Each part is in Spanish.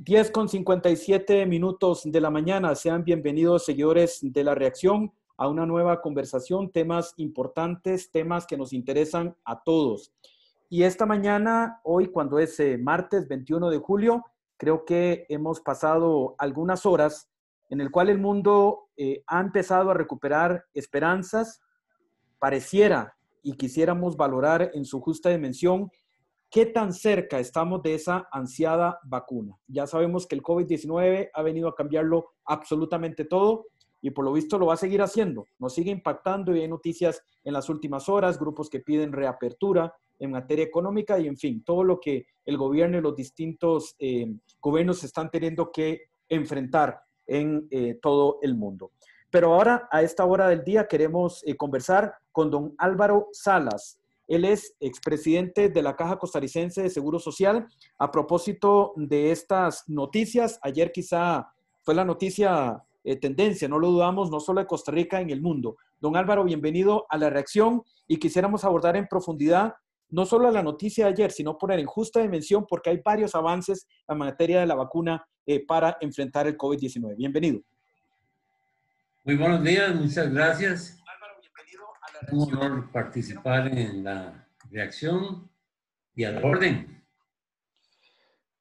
10:57 de la mañana. Sean bienvenidos, seguidores de La Reacción, a una nueva conversación, temas importantes, temas que nos interesan a todos. Y esta mañana, hoy cuando es martes 21 de julio, creo que hemos pasado algunas horas en el cual el mundo ha empezado a recuperar esperanzas. Pareciera y quisiéramos valorar en su justa dimensión ¿qué tan cerca estamos de esa ansiada vacuna? Ya sabemos que el COVID-19 ha venido a cambiarlo absolutamente todo y por lo visto lo va a seguir haciendo. Nos sigue impactando y hay noticias en las últimas horas, grupos que piden reapertura en materia económica y en fin, todo lo que el gobierno y los distintos gobiernos están teniendo que enfrentar en todo el mundo. Pero ahora, a esta hora del día, queremos conversar con don Álvaro Salas. Él es expresidente de la Caja Costarricense de Seguro Social. A propósito de estas noticias, ayer quizá fue la noticia tendencia, no lo dudamos, no solo de Costa Rica, en el mundo. Don Álvaro, bienvenido a La Reacción y quisiéramos abordar en profundidad no solo la noticia de ayer, sino poner en justa dimensión porque hay varios avances en materia de la vacuna para enfrentar el COVID-19. Bienvenido. Muy buenos días, muchas gracias. Es un honor participar en la reacción y a la orden.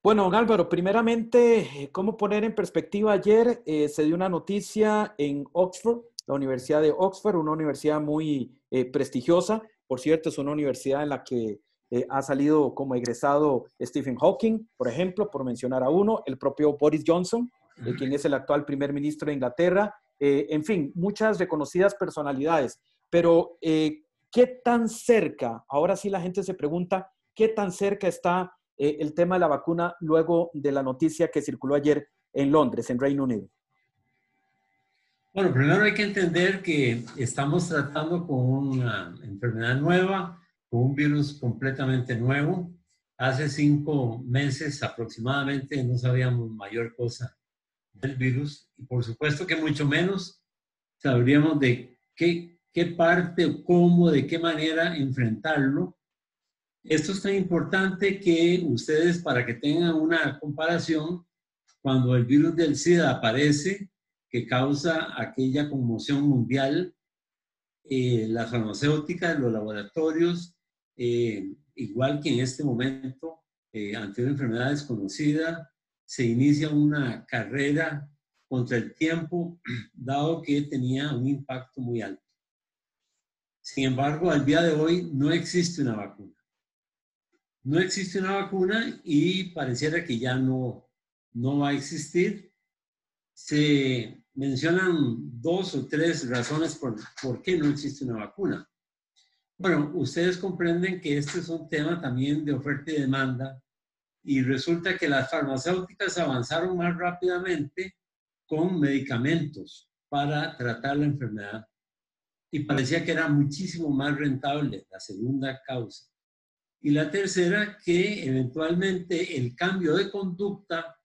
Bueno, don Álvaro, primeramente, ¿cómo poner en perspectiva? Ayer se dio una noticia en Oxford, la Universidad de Oxford, una universidad muy prestigiosa. Por cierto, es una universidad en la que ha salido como egresado Stephen Hawking, por ejemplo, por mencionar a uno, el propio Boris Johnson, quien es el actual primer ministro de Inglaterra. En fin, muchas reconocidas personalidades. Pero, ¿qué tan cerca? Ahora sí la gente se pregunta, ¿qué tan cerca está el tema de la vacuna luego de la noticia que circuló ayer en Londres, en Reino Unido? Bueno, primero hay que entender que estamos tratando con una enfermedad nueva, con un virus completamente nuevo. Hace 5 meses aproximadamente no sabíamos mayor cosa del virus y por supuesto que mucho menos sabríamos de qué parte, cómo, de qué manera enfrentarlo. Esto es tan importante que ustedes, para que tengan una comparación, cuando el virus del SIDA aparece, que causa aquella conmoción mundial, las farmacéuticas, los laboratorios, igual que en este momento, ante una enfermedad desconocida, se inicia una carrera contra el tiempo, dado que tenía un impacto muy alto. Sin embargo, al día de hoy no existe una vacuna. No existe una vacuna y pareciera que ya no va a existir. Se mencionan 2 o 3 razones por qué no existe una vacuna. Bueno, ustedes comprenden que este es un tema también de oferta y demanda y resulta que las farmacéuticas avanzaron más rápidamente con medicamentos para tratar la enfermedad y parecía que era muchísimo más rentable, la segunda causa. Y la tercera, que eventualmente el cambio de conducta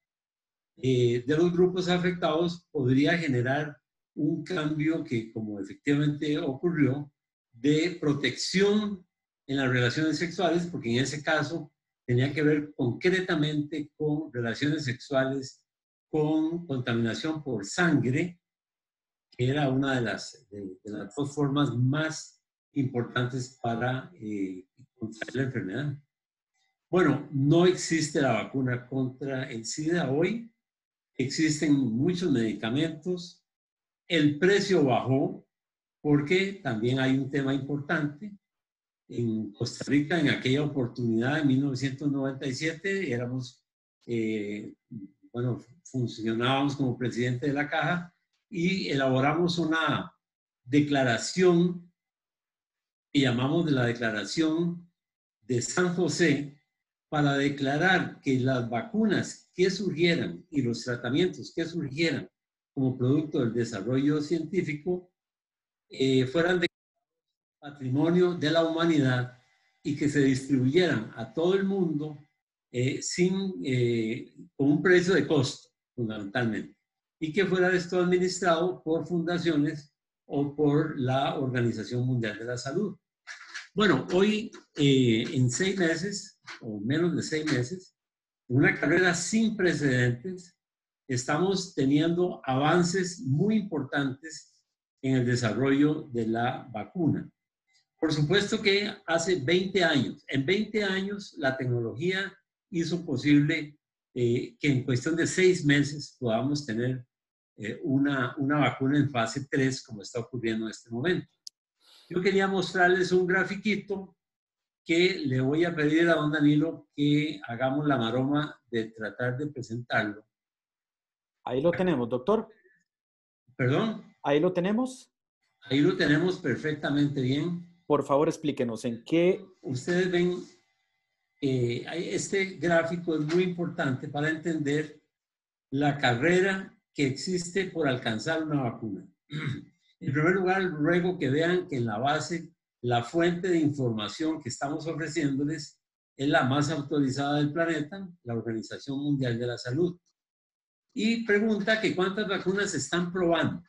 de los grupos afectados podría generar un cambio que, como efectivamente ocurrió, de protección en las relaciones sexuales, porque en ese caso tenía que ver concretamente con relaciones sexuales con contaminación por sangre, que era una de las 2 formas más importantes para contraer la enfermedad. Bueno, no existe la vacuna contra el SIDA hoy. Existen muchos medicamentos. El precio bajó porque también hay un tema importante. En Costa Rica, en aquella oportunidad, en 1997, funcionábamos como presidente de la Caja y elaboramos una declaración que llamamos de la Declaración de San José, para declarar que las vacunas que surgieran y los tratamientos que surgieran como producto del desarrollo científico fueran de patrimonio de la humanidad y que se distribuyeran a todo el mundo con un precio de costo, fundamentalmente, y que fuera esto administrado por fundaciones o por la Organización Mundial de la Salud. Bueno, hoy en 6 meses, o menos de 6 meses, una carrera sin precedentes, estamos teniendo avances muy importantes en el desarrollo de la vacuna. Por supuesto que hace 20 años, en 20 años la tecnología hizo posible que en cuestión de 6 meses podamos tener una vacuna en fase 3 como está ocurriendo en este momento. Yo quería mostrarles un grafiquito que le voy a pedir a don Danilo que hagamos la maroma de tratar de presentarlo. Ahí lo tenemos, doctor. ¿Perdón? Ahí lo tenemos. Ahí lo tenemos perfectamente bien. Por favor, explíquenos en qué... Ustedes ven, este gráfico es muy importante para entender la carrera que existe por alcanzar una vacuna. En primer lugar, ruego que vean que en la base, la fuente de información que estamos ofreciéndoles es la más autorizada del planeta, la Organización Mundial de la Salud. Y pregunta que cuántas vacunas se están probando.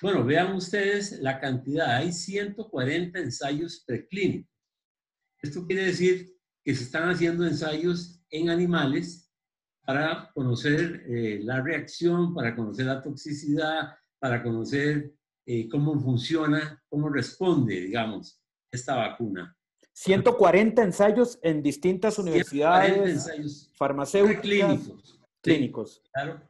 Bueno, vean ustedes la cantidad. Hay 140 ensayos preclínicos. Esto quiere decir que se están haciendo ensayos en animales para conocer la reacción, para conocer la toxicidad, para conocer cómo funciona, cómo responde, digamos, esta vacuna. 140 ensayos en distintas universidades, ensayos farmacéuticas, clínicos. Sí, claro.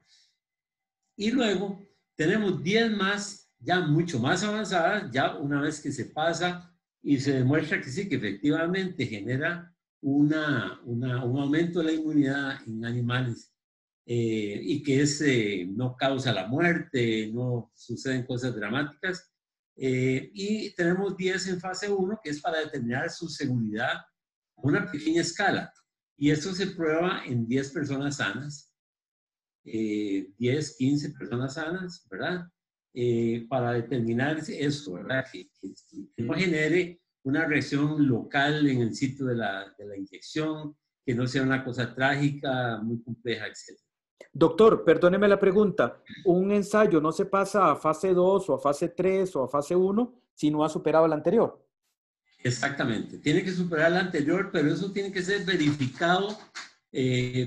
Y luego tenemos 10 más, ya mucho más avanzadas, ya una vez que se pasa y se demuestra que sí, que efectivamente genera un aumento de la inmunidad en animales y que no causa la muerte, no suceden cosas dramáticas. Y tenemos 10 en fase 1, que es para determinar su seguridad a una pequeña escala. Y esto se prueba en 10 personas sanas, 10, 15 personas sanas, ¿verdad? Para determinar eso, ¿verdad? Que no genere una reacción local en el sitio de la inyección, que no sea una cosa trágica, muy compleja, etc. Doctor, perdóneme la pregunta. ¿Un ensayo no se pasa a fase 2 o a fase 3 o a fase 1 si no ha superado el anterior? Exactamente. Tiene que superar el anterior, pero eso tiene que ser verificado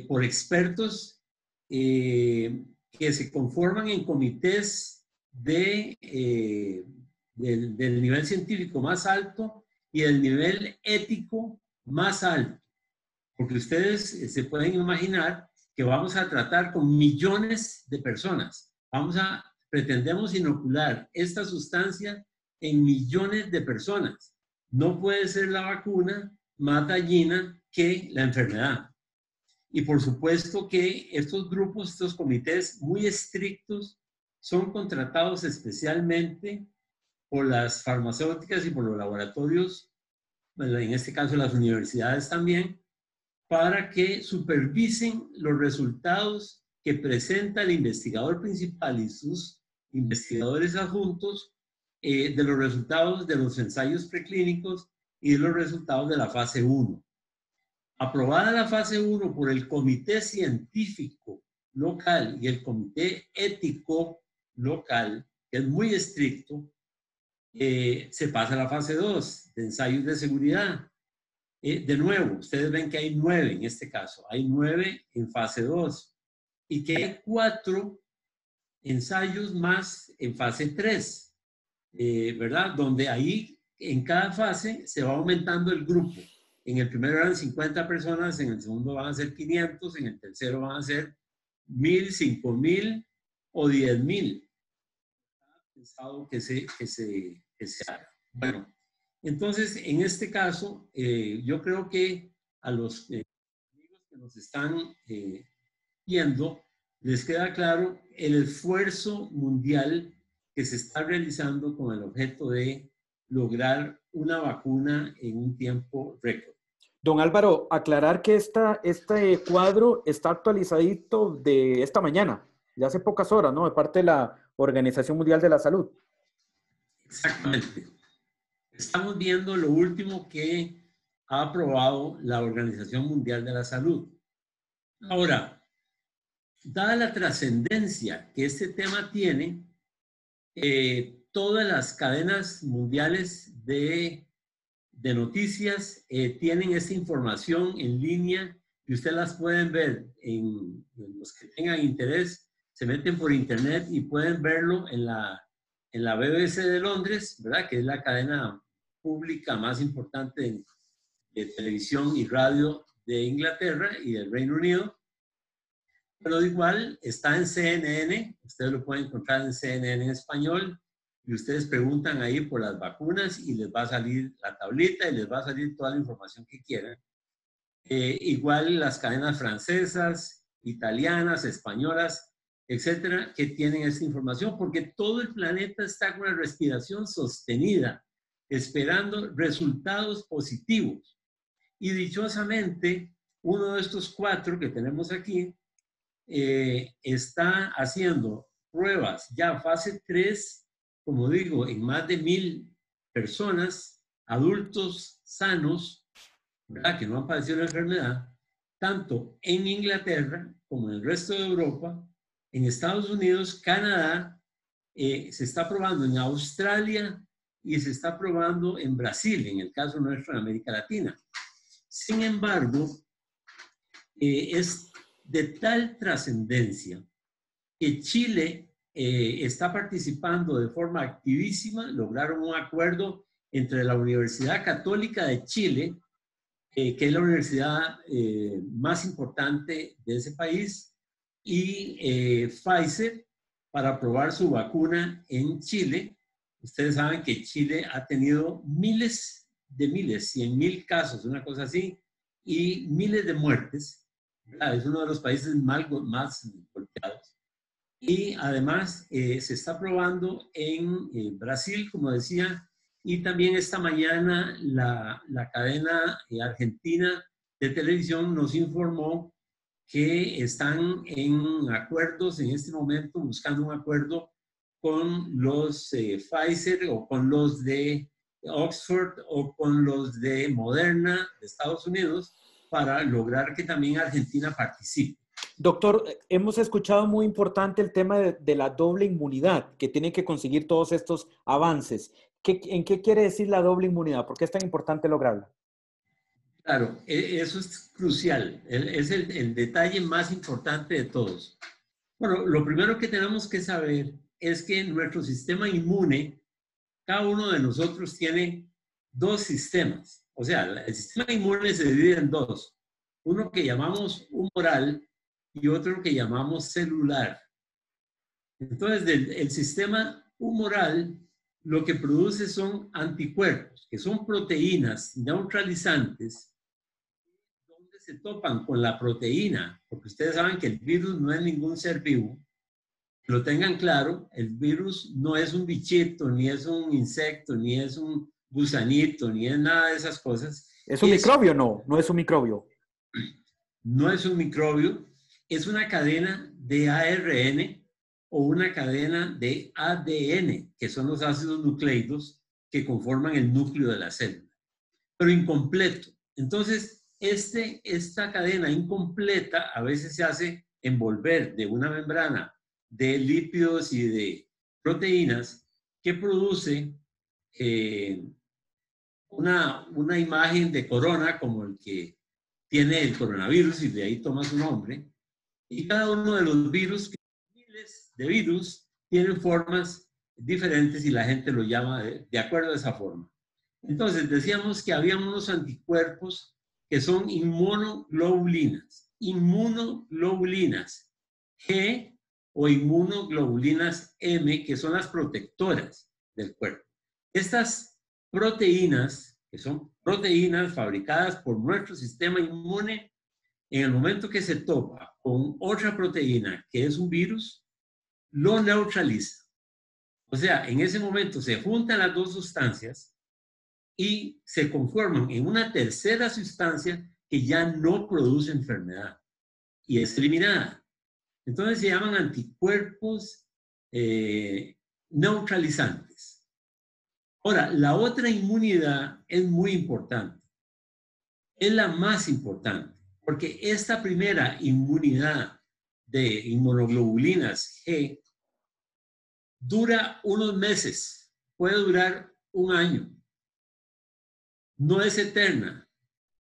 por expertos que se conforman en comités del nivel científico más alto y del nivel ético más alto. Porque ustedes se pueden imaginar que vamos a tratar con millones de personas. Pretendemos inocular esta sustancia en millones de personas. No puede ser la vacuna más dañina que la enfermedad. Y por supuesto que estos grupos, estos comités muy estrictos, son contratados especialmente por las farmacéuticas y por los laboratorios, en este caso las universidades también, para que supervisen los resultados que presenta el investigador principal y sus investigadores adjuntos de los resultados de los ensayos preclínicos y de los resultados de la fase 1. Aprobada la fase 1 por el comité científico local y el comité ético local, que es muy estricto, se pasa a la fase 2 de ensayos de seguridad. De nuevo, ustedes ven que hay 9 en este caso, hay 9 en fase 2 y que hay 4 ensayos más en fase 3, ¿verdad? Donde ahí en cada fase se va aumentando el grupo. En el primero eran 50 personas, en el segundo van a ser 500, en el tercero van a ser 1000, 5000 o 10,000. Pensado que se haga. Bueno, entonces, en este caso, yo creo que a los amigos que nos están viendo, les queda claro el esfuerzo mundial que se está realizando con el objeto de lograr una vacuna en un tiempo récord. Don Álvaro, aclarar que este cuadro está actualizadito de esta mañana, de hace pocas horas, ¿no? De parte de la Organización Mundial de la Salud. Exactamente. Estamos viendo lo último que ha aprobado la Organización Mundial de la Salud. Ahora, dada la trascendencia que este tema tiene, todas las cadenas mundiales de noticias tienen esta información en línea y ustedes las pueden ver en los que tengan interés, se meten por internet y pueden verlo en la BBC de Londres, ¿verdad? Que es la cadena pública más importante de televisión y radio de Inglaterra y del Reino Unido. Pero igual está en CNN, ustedes lo pueden encontrar en CNN en español, y ustedes preguntan ahí por las vacunas y les va a salir la tablita y les va a salir toda la información que quieran. Igual las cadenas francesas, italianas, españolas, etcétera, que tienen esta información, porque todo el planeta está con la respiración sostenida, esperando resultados positivos. Y dichosamente, uno de estos 4 que tenemos aquí está haciendo pruebas ya fase 3, como digo, en más de 1000 personas, adultos sanos, ¿verdad? Que no han padecido la enfermedad, tanto en Inglaterra como en el resto de Europa, en Estados Unidos, Canadá, se está probando en Australia y se está probando en Brasil, en el caso nuestro en América Latina. Sin embargo, es de tal trascendencia que Chile está participando de forma activísima. Lograron un acuerdo entre la Universidad Católica de Chile, que es la universidad más importante de ese país, y Pfizer para probar su vacuna en Chile. Ustedes saben que Chile ha tenido miles, 100,000 casos, una cosa así, y miles de muertes. Es uno de los países más golpeados. Y además se está probando en Brasil, como decía, y también esta mañana la cadena argentina de televisión nos informó que están en acuerdos en este momento, buscando un acuerdo con los Pfizer o con los de Oxford o con los de Moderna de Estados Unidos para lograr que también Argentina participe. Doctor, hemos escuchado muy importante el tema de la doble inmunidad, que tienen que conseguir todos estos avances. ¿En qué quiere decir la doble inmunidad? ¿Por qué es tan importante lograrla? Claro, eso es crucial, es el detalle más importante de todos. Bueno, lo primero que tenemos que saber es que nuestro sistema inmune, cada uno de nosotros tiene 2 sistemas. O sea, el sistema inmune se divide en 2. Uno que llamamos humoral y otro que llamamos celular. Entonces, el sistema humoral lo que produce son anticuerpos, que son proteínas neutralizantes, donde se topan con la proteína, porque ustedes saben que el virus no es ningún ser vivo. Que lo tengan claro, el virus no es un bichito, ni es un insecto, ni es un gusanito, ni es nada de esas cosas. ¿Es un microbio o no? No es un microbio. No es un microbio, es una cadena de ARN o una cadena de ADN, que son los ácidos nucleicos que conforman el núcleo de la célula, pero incompleto. Entonces, esta cadena incompleta a veces se hace envolver de una membrana de lípidos y de proteínas que produce una imagen de corona como el que tiene el coronavirus y de ahí toma su nombre. Y cada uno de los virus, miles de virus, tienen formas diferentes y la gente lo llama de acuerdo a esa forma. Entonces decíamos que había unos anticuerpos que son inmunoglobulinas. Inmunoglobulinas G o inmunoglobulinas M, que son las protectoras del cuerpo. Estas proteínas, que son proteínas fabricadas por nuestro sistema inmune, en el momento que se topa con otra proteína, que es un virus, lo neutraliza. O sea, en ese momento se juntan las 2 sustancias y se conforman en una tercera sustancia que ya no produce enfermedad y es eliminada. Entonces se llaman anticuerpos neutralizantes. Ahora, la otra inmunidad es muy importante. Es la más importante, porque esta primera inmunidad de inmunoglobulinas G dura unos meses, puede durar un año. No es eterna.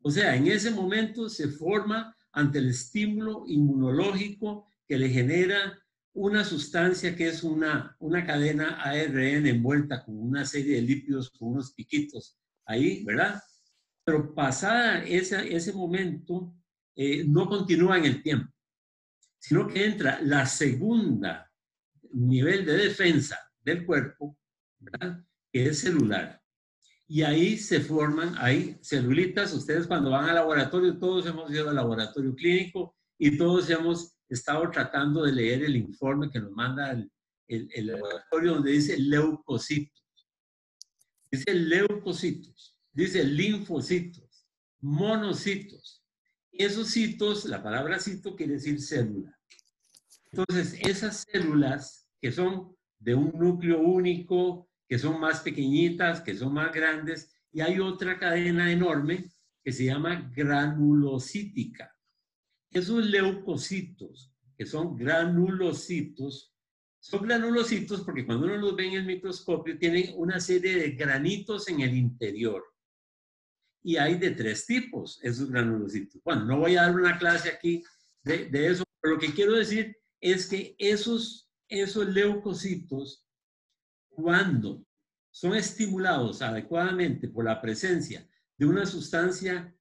O sea, en ese momento se forma ante el estímulo inmunológico que le genera una sustancia que es una cadena ARN envuelta con una serie de lípidos, con unos piquitos ahí, ¿verdad? Pero pasada ese momento, no continúa en el tiempo, sino que entra la segunda nivel de defensa del cuerpo, ¿verdad? Que es celular. Y ahí se forman, hay celulitas. Ustedes cuando van al laboratorio, todos hemos ido al laboratorio clínico y todos hemos estado tratando de leer el informe que nos manda el laboratorio donde dice leucocitos. Dice leucocitos, dice linfocitos, monocitos. Esos citos, la palabra cito quiere decir célula. Entonces, esas células que son de un núcleo único, que son más pequeñitas, que son más grandes, y hay otra cadena enorme que se llama granulocítica. Esos leucocitos, que son granulocitos porque cuando uno los ve en el microscopio, tienen una serie de granitos en el interior. Y hay de 3 tipos, esos granulocitos. Bueno, no voy a dar una clase aquí de eso, pero lo que quiero decir es que esos leucocitos, cuando son estimulados adecuadamente por la presencia de una sustancia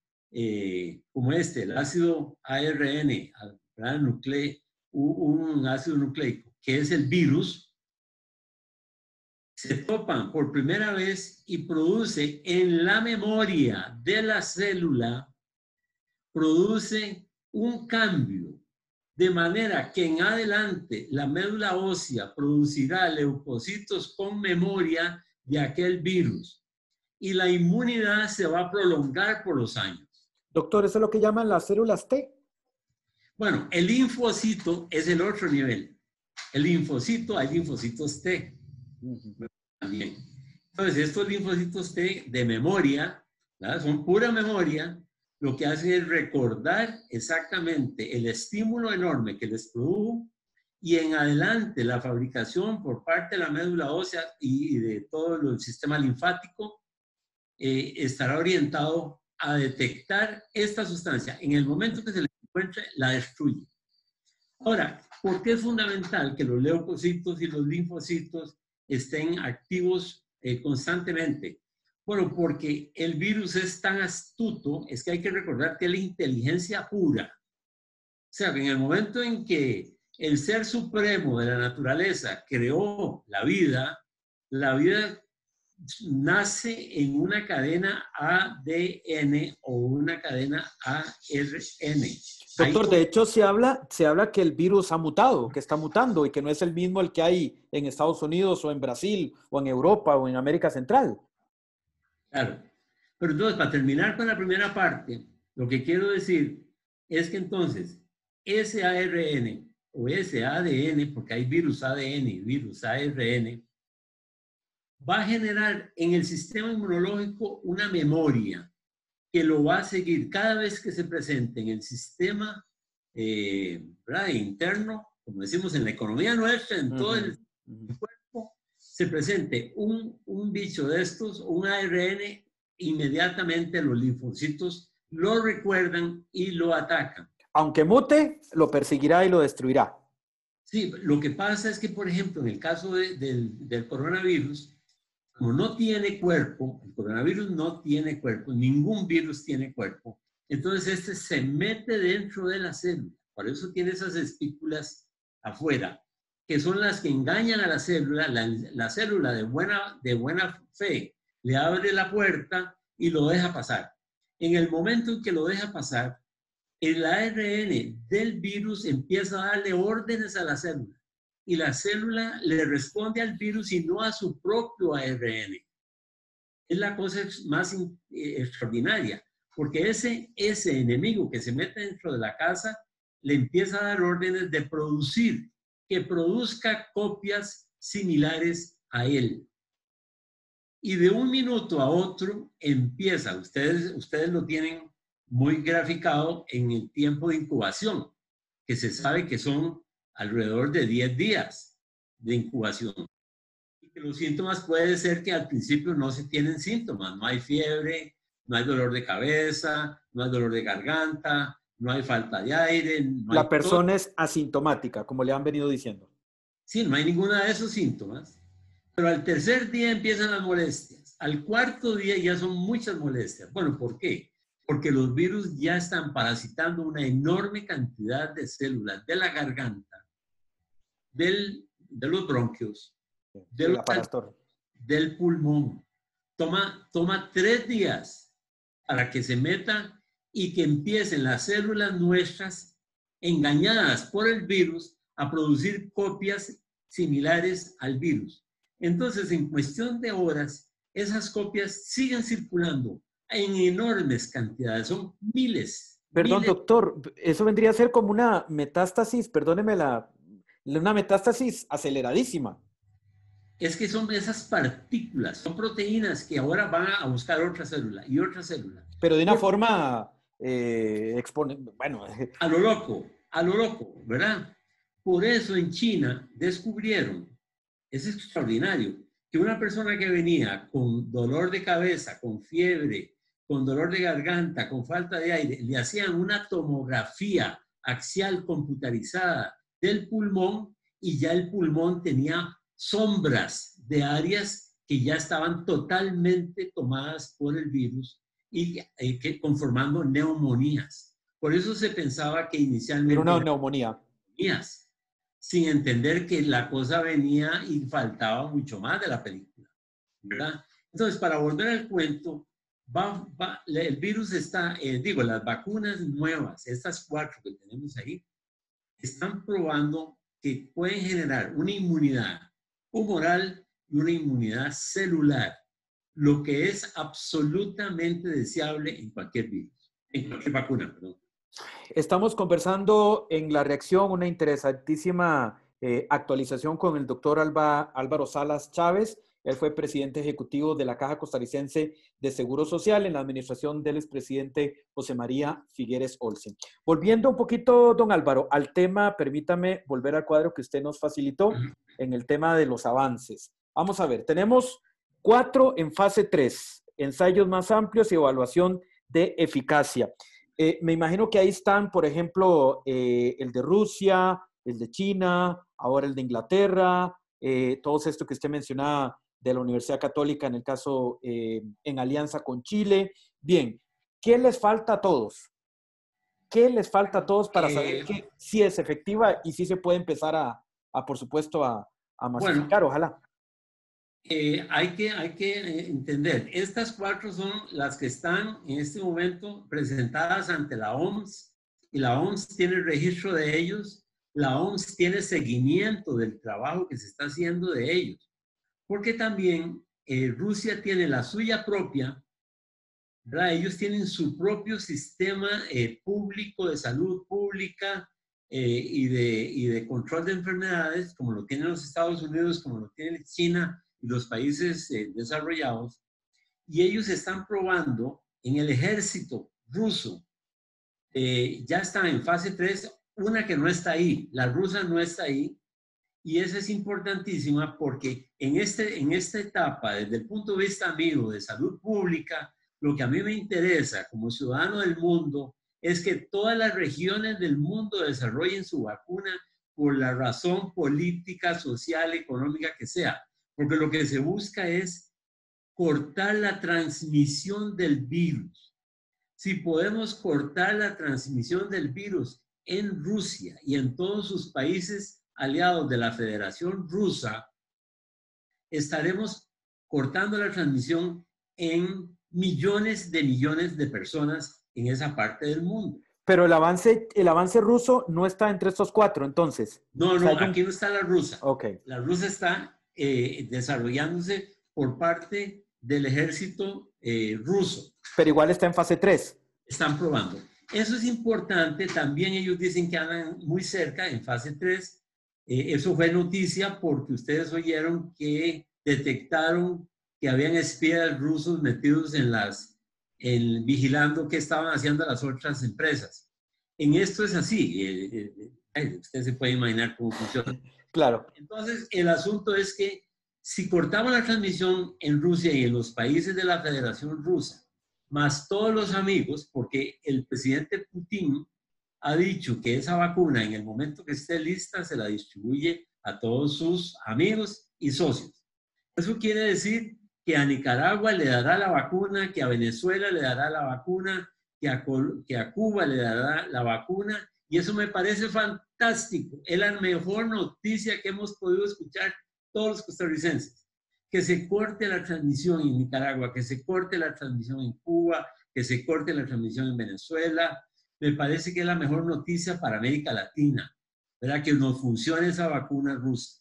como el ácido ARN, un ácido nucleico, que es el virus, se topan por primera vez y produce en la memoria de la célula, produce un cambio, de manera que en adelante la médula ósea producirá leucocitos con memoria de aquel virus y la inmunidad se va a prolongar por los años. Doctor, ¿eso es lo que llaman las células T? Bueno, el linfocito es el otro nivel. El linfocito, hay linfocitos T. También. Entonces, estos linfocitos T de memoria, ¿verdad? Son pura memoria, lo que hacen es recordar exactamente el estímulo enorme que les produjo y en adelante la fabricación por parte de la médula ósea y de todo el sistema linfático estará orientado a detectar esta sustancia. En el momento que se le encuentre, la destruye. Ahora, ¿por qué es fundamental que los leucocitos y los linfocitos estén activos constantemente? Bueno, porque el virus es tan astuto, es que hay que recordar que es la inteligencia pura. O sea, que en el momento en que el ser supremo de la naturaleza creó la vida nace en una cadena ADN o una cadena ARN. Doctor, de hecho se habla que el virus ha mutado, que está mutando y que no es el mismo el que hay en Estados Unidos o en Brasil o en Europa o en América Central. Claro. Pero entonces, para terminar con la primera parte, lo que quiero decir es que entonces ese ARN o ese ADN, porque hay virus ADN y virus ARN, va a generar en el sistema inmunológico una memoria que lo va a seguir cada vez que se presente en el sistema interno, como decimos en la economía nuestra, en todo el cuerpo, se presente un bicho de estos, un ARN, inmediatamente los linfocitos lo recuerdan y lo atacan. Aunque mute, lo perseguirá y lo destruirá. Sí, lo que pasa es que, por ejemplo, en el caso del coronavirus, como no tiene cuerpo, el coronavirus no tiene cuerpo, ningún virus tiene cuerpo, entonces este se mete dentro de la célula. Por eso tiene esas espículas afuera, que son las que engañan a la célula. La célula de buena fe le abre la puerta y lo deja pasar. En el momento en que lo deja pasar, el ARN del virus empieza a darle órdenes a la célula. Y la célula le responde al virus y no a su propio ARN. Es la cosa más extraordinaria, porque ese enemigo que se mete dentro de la casa le empieza a dar órdenes de producir, que produzca copias similares a él. Y de un minuto a otro empieza, ustedes lo tienen muy graficado en el tiempo de incubación, que se sabe que son alrededor de 10 días de incubación. Y que los síntomas puede ser que al principio no se tienen síntomas, no hay fiebre, no hay dolor de cabeza, no hay dolor de garganta, no hay falta de aire, no hay La persona es asintomática, como le han venido diciendo. Sí, no hay ninguna de esos síntomas. Pero al tercer día empiezan las molestias. Al cuarto día ya son muchas molestias. Bueno, ¿por qué? Porque los virus ya están parasitando una enorme cantidad de células de la garganta, de los bronquios, Sí, aparator. del pulmón. Toma 3 días para que se meta y que empiecen las células nuestras, engañadas por el virus, a producir copias similares al virus. Entonces, en cuestión de horas, esas copias siguen circulando en enormes cantidades, son miles, Perdón, miles. doctor, eso vendría a ser como una metástasis, perdóneme una metástasis aceleradísima. Es que son esas partículas, son proteínas que ahora van a buscar otra célula y otra célula. Pero de una forma bueno. A lo loco, ¿verdad? Por eso en China descubrieron, es extraordinario, que una persona que venía con dolor de cabeza, con fiebre, con dolor de garganta, con falta de aire, le hacían una tomografía axial computarizada del pulmón y ya el pulmón tenía sombras de áreas que ya estaban totalmente tomadas por el virus y que conformando neumonías. Por eso se pensaba que inicialmente Era una neumonía. Neumonías, sin entender que la cosa venía y faltaba mucho más de la película, ¿verdad? Entonces, para volver al cuento, el virus está, las vacunas nuevas, estas 4 que tenemos ahí, están probando que pueden generar una inmunidad humoral y una inmunidad celular, lo que es absolutamente deseable en cualquier virus, en cualquier vacuna, perdón. Estamos conversando en La Reacción, una interesantísima actualización con el doctor Álvaro Salas Chávez. Él fue presidente ejecutivo de la Caja Costarricense de Seguro Social en la administración del expresidente José María Figueres Olsen. Volviendo un poquito, don Álvaro, al tema, permítame volver al cuadro que usted nos facilitó en el tema de los avances. Vamos a ver, tenemos 4 en fase 3, ensayos más amplios y evaluación de eficacia. Me imagino que ahí están, por ejemplo, el de Rusia, el de China, ahora el de Inglaterra, todo esto que usted mencionaba de la Universidad Católica, en el caso en alianza con Chile. Bien, ¿qué les falta a todos? ¿Qué les falta a todos para saber que sí es efectiva y sí se puede empezar por supuesto, a masificar? Bueno, ojalá. Hay que entender, estas 4 son las que están en este momento presentadas ante la OMS y la OMS tiene el registro de ellos, la OMS tiene seguimiento del trabajo que se está haciendo de ellos, porque también Rusia tiene la suya propia, ¿verdad? Ellos tienen su propio sistema público de salud pública y de control de enfermedades, como lo tienen los Estados Unidos, como lo tiene China, los países desarrollados, y ellos están probando en el ejército ruso, ya están en fase 3, una que no está ahí, la rusa no está ahí, y esa es importantísima porque en esta etapa, desde el punto de vista mío de salud pública, lo que a mí me interesa como ciudadano del mundo es que todas las regiones del mundo desarrollen su vacuna por la razón política, social, económica que sea. Porque lo que se busca es cortar la transmisión del virus. Si podemos cortar la transmisión del virus en Rusia y en todos sus países aliados de la Federación Rusa, estaremos cortando la transmisión en millones de personas en esa parte del mundo. Pero el avance ruso no está entre estos 4, entonces. No, aquí no está la rusa. Okay. La rusa está desarrollándose por parte del ejército ruso. Pero igual está en fase 3. Están probando. Eso es importante. También ellos dicen que andan muy cerca en fase 3. Eso fue noticia porque ustedes oyeron que detectaron que habían espías rusos metidos vigilando qué estaban haciendo las otras empresas. En esto es así. Usted se puede imaginar cómo funciona. Claro. Entonces, el asunto es que si cortamos la transmisión en Rusia y en los países de la Federación Rusa, más todos los amigos, porque el presidente Putin ha dicho que esa vacuna en el momento que esté lista se la distribuye a todos sus amigos y socios. Eso quiere decir que a Nicaragua le dará la vacuna, que a Venezuela le dará la vacuna, que a Cuba le dará la vacuna, y eso me parece fantástico. Es la mejor noticia que hemos podido escuchar todos los costarricenses. Que se corte la transmisión en Nicaragua, que se corte la transmisión en Cuba, que se corte la transmisión en Venezuela. Me parece que es la mejor noticia para América Latina, ¿verdad? Que nos funcione esa vacuna rusa.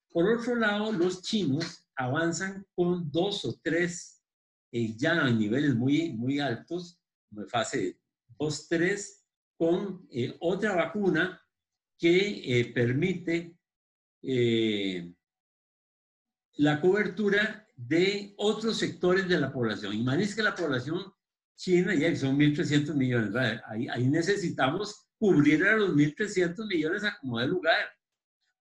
Por otro lado, los chinos avanzan con 2 o 3, ya en niveles muy altos, en fase 2, 3, con otra vacuna que permite la cobertura de otros sectores de la población. Imagínense que la población china ya son 1.300 millones. Ahí necesitamos cubrir a los 1.300 millones a como de lugar.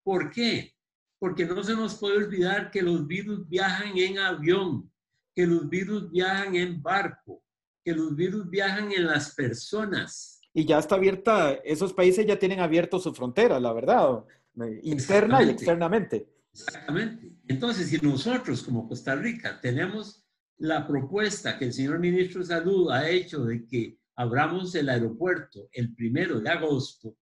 ¿Por qué? Porque no se nos puede olvidar que los virus viajan en avión, que los virus viajan en barco, que los virus viajan en las personas. Y ya está abierta, esos países ya tienen abierto su frontera, la verdad, interna y externamente. Exactamente. Entonces, si nosotros como Costa Rica tenemos la propuesta que el señor ministro de Salud ha hecho de que abramos el aeropuerto el 1 de agosto,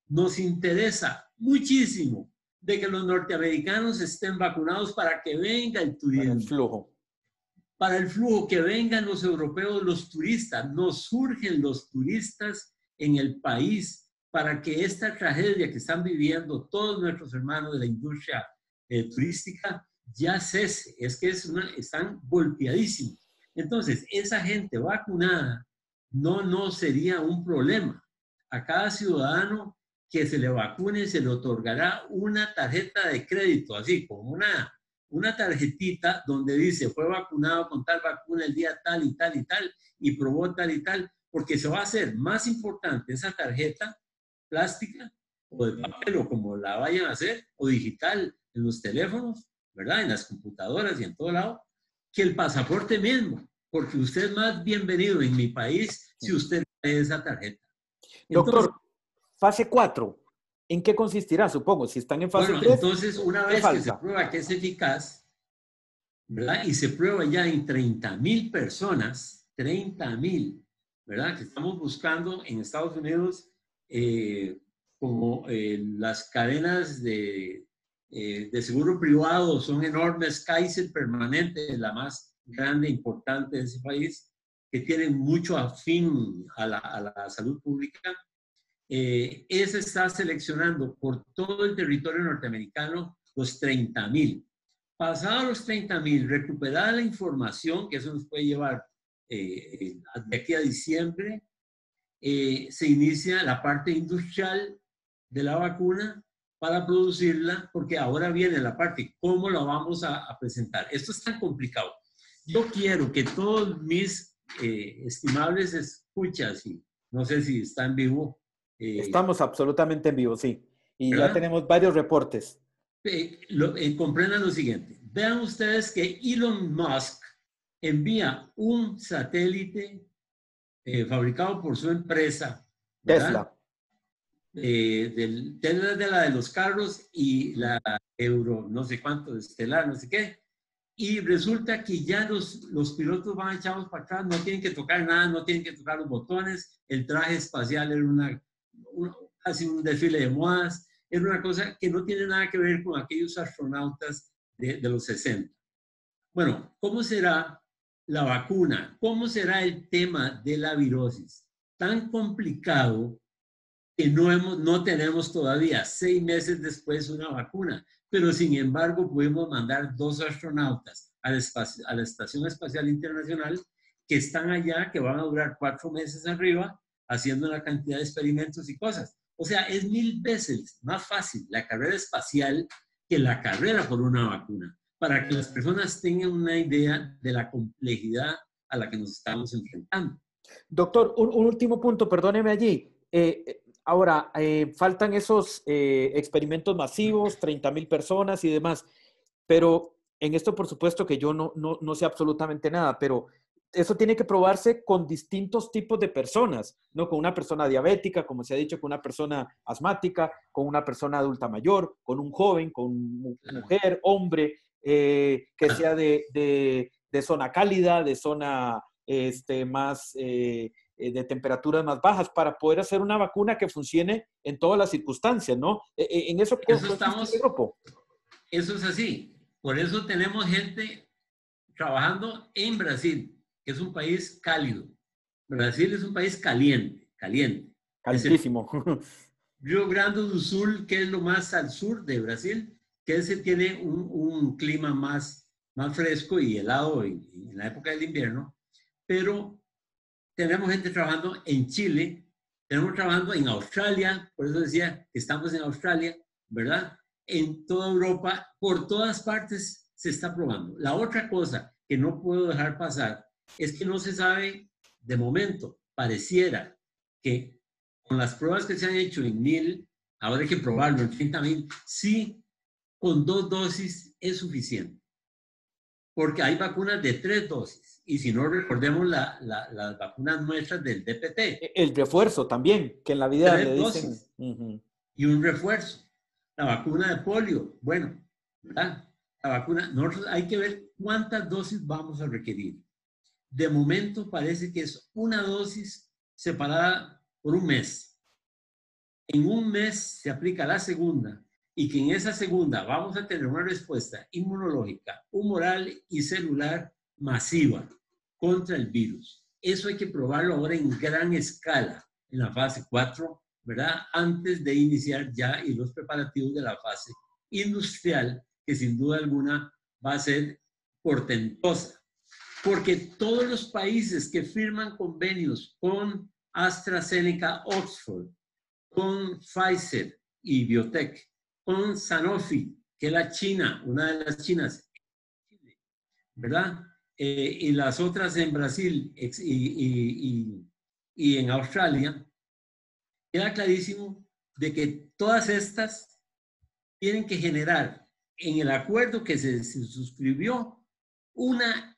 nos interesa muchísimo de que los norteamericanos estén vacunados para que venga el turismo. Para el flujo. Para el flujo, que vengan los europeos, los turistas. Nos surgen los turistas en el país para que esta tragedia que están viviendo todos nuestros hermanos de la industria turística ya cese. Es que están golpeadísimos. Entonces, esa gente vacunada no sería un problema. A cada ciudadano que se le vacune se le otorgará una tarjeta de crédito, así como una tarjetita donde dice fue vacunado con tal vacuna el día tal y tal y tal y probó tal y tal, porque se va a hacer más importante esa tarjeta plástica o de papel o como la vayan a hacer, o digital en los teléfonos, ¿verdad? En las computadoras y en todo lado, que el pasaporte mismo, porque usted es más bienvenido en mi país si usted trae esa tarjeta. Doctor, fase 4, ¿en qué consistirá? Supongo, si están en fase 3. Entonces, una vez que se prueba que es eficaz, ¿verdad? Y se prueba ya en 30,000 personas, 30,000, ¿verdad? Que estamos buscando en Estados Unidos como las cadenas de seguro privado son enormes. Kaiser Permanente, la más grande e importante de ese país, que tienen mucho afín a la salud pública. Ese está seleccionando por todo el territorio norteamericano los 30,000. Pasados los 30,000, recuperada la información, que eso nos puede llevar de aquí a diciembre, se inicia la parte industrial de la vacuna para producirla, porque ahora viene la parte, ¿cómo la vamos a presentar? Esto es tan complicado. Yo quiero que todos mis estimables escuchas, y no sé si está en vivo. Estamos absolutamente en vivo, sí. Y ¿verdad? ya tenemos varios reportes. Comprendan lo siguiente. Vean ustedes que Elon Musk envía un satélite fabricado por su empresa, ¿verdad? Tesla de la de los carros y la Euro, no sé cuánto, Estelar, no sé qué. Y resulta que ya los pilotos van echados para atrás, no tienen que tocar nada, no tienen que tocar los botones. El traje espacial era casi un desfile de modas. Era una cosa que no tiene nada que ver con aquellos astronautas de los 60. Bueno, ¿cómo será la vacuna? ¿Cómo será el tema de la virosis? Tan complicado que no tenemos todavía 6 meses después una vacuna, pero sin embargo pudimos mandar 2 astronautas a la Estación Espacial Internacional que están allá, que van a durar 4 meses arriba, haciendo una cantidad de experimentos y cosas. O sea, es 1000 veces más fácil la carrera espacial que la carrera por una vacuna, para que las personas tengan una idea de la complejidad a la que nos estamos enfrentando. Doctor, un último punto, perdóneme allí. Ahora, faltan esos experimentos masivos, 30,000 personas y demás, pero en esto por supuesto que yo no sé absolutamente nada, pero eso tiene que probarse con distintos tipos de personas, ¿no? Con una persona diabética, como se ha dicho, con una persona asmática, con una persona adulta mayor, con un joven, con mujer, hombre, que sea de zona cálida, de zona más de temperaturas más bajas, para poder hacer una vacuna que funcione en todas las circunstancias, ¿no? En eso, Eso estamos, el grupo. eso es así. Por eso tenemos gente trabajando en Brasil, que es un país cálido. Brasil es un país caliente, caliente. Calentísimo. Río Grande do Sul, que es lo más al sur de Brasil, que ese tiene un clima más fresco y helado en la época del invierno, pero tenemos gente trabajando en Chile, tenemos trabajando en Australia, por eso decía que estamos en Australia, ¿verdad? En toda Europa, por todas partes se está probando. La otra cosa que no puedo dejar pasar es que no se sabe de momento, pareciera que con las pruebas que se han hecho en 1000, ahora hay que probarlo en 30,000, sí, con 2 dosis es suficiente. Porque hay vacunas de 3 dosis. Y si no, recordemos las vacunas nuestras del DPT. El refuerzo también, que en la vida 3 le dicen. dosis y un refuerzo. La vacuna de polio, bueno, ¿verdad? La vacuna, nosotros hay que ver cuántas dosis vamos a requerir. De momento parece que es una dosis separada por un mes. En un mes se aplica la segunda y que en esa segunda vamos a tener una respuesta inmunológica, humoral y celular masiva contra el virus. Eso hay que probarlo ahora en gran escala, en la fase 4, ¿verdad? Antes de iniciar ya y los preparativos de la fase industrial, que sin duda alguna va a ser portentosa. Porque todos los países que firman convenios con AstraZeneca, Oxford, con Pfizer y Biotech, con Sanofi, que es la China, una de las chinas, ¿verdad? Y las otras en Brasil y en Australia, queda clarísimo de que todas estas tienen que generar en el acuerdo que se suscribió una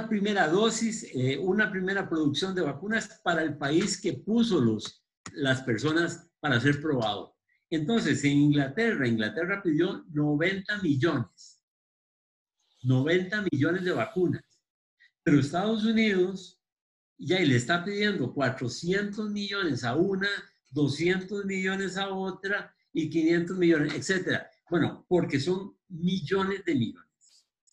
primera dosis, una primera producción de vacunas para el país que puso las personas para ser probado. Entonces, en Inglaterra pidió 90 millones de vacunas, pero Estados Unidos ya le está pidiendo 400 millones a una, 200 millones a otra y 500 millones, etcétera. Bueno, porque son millones de millones.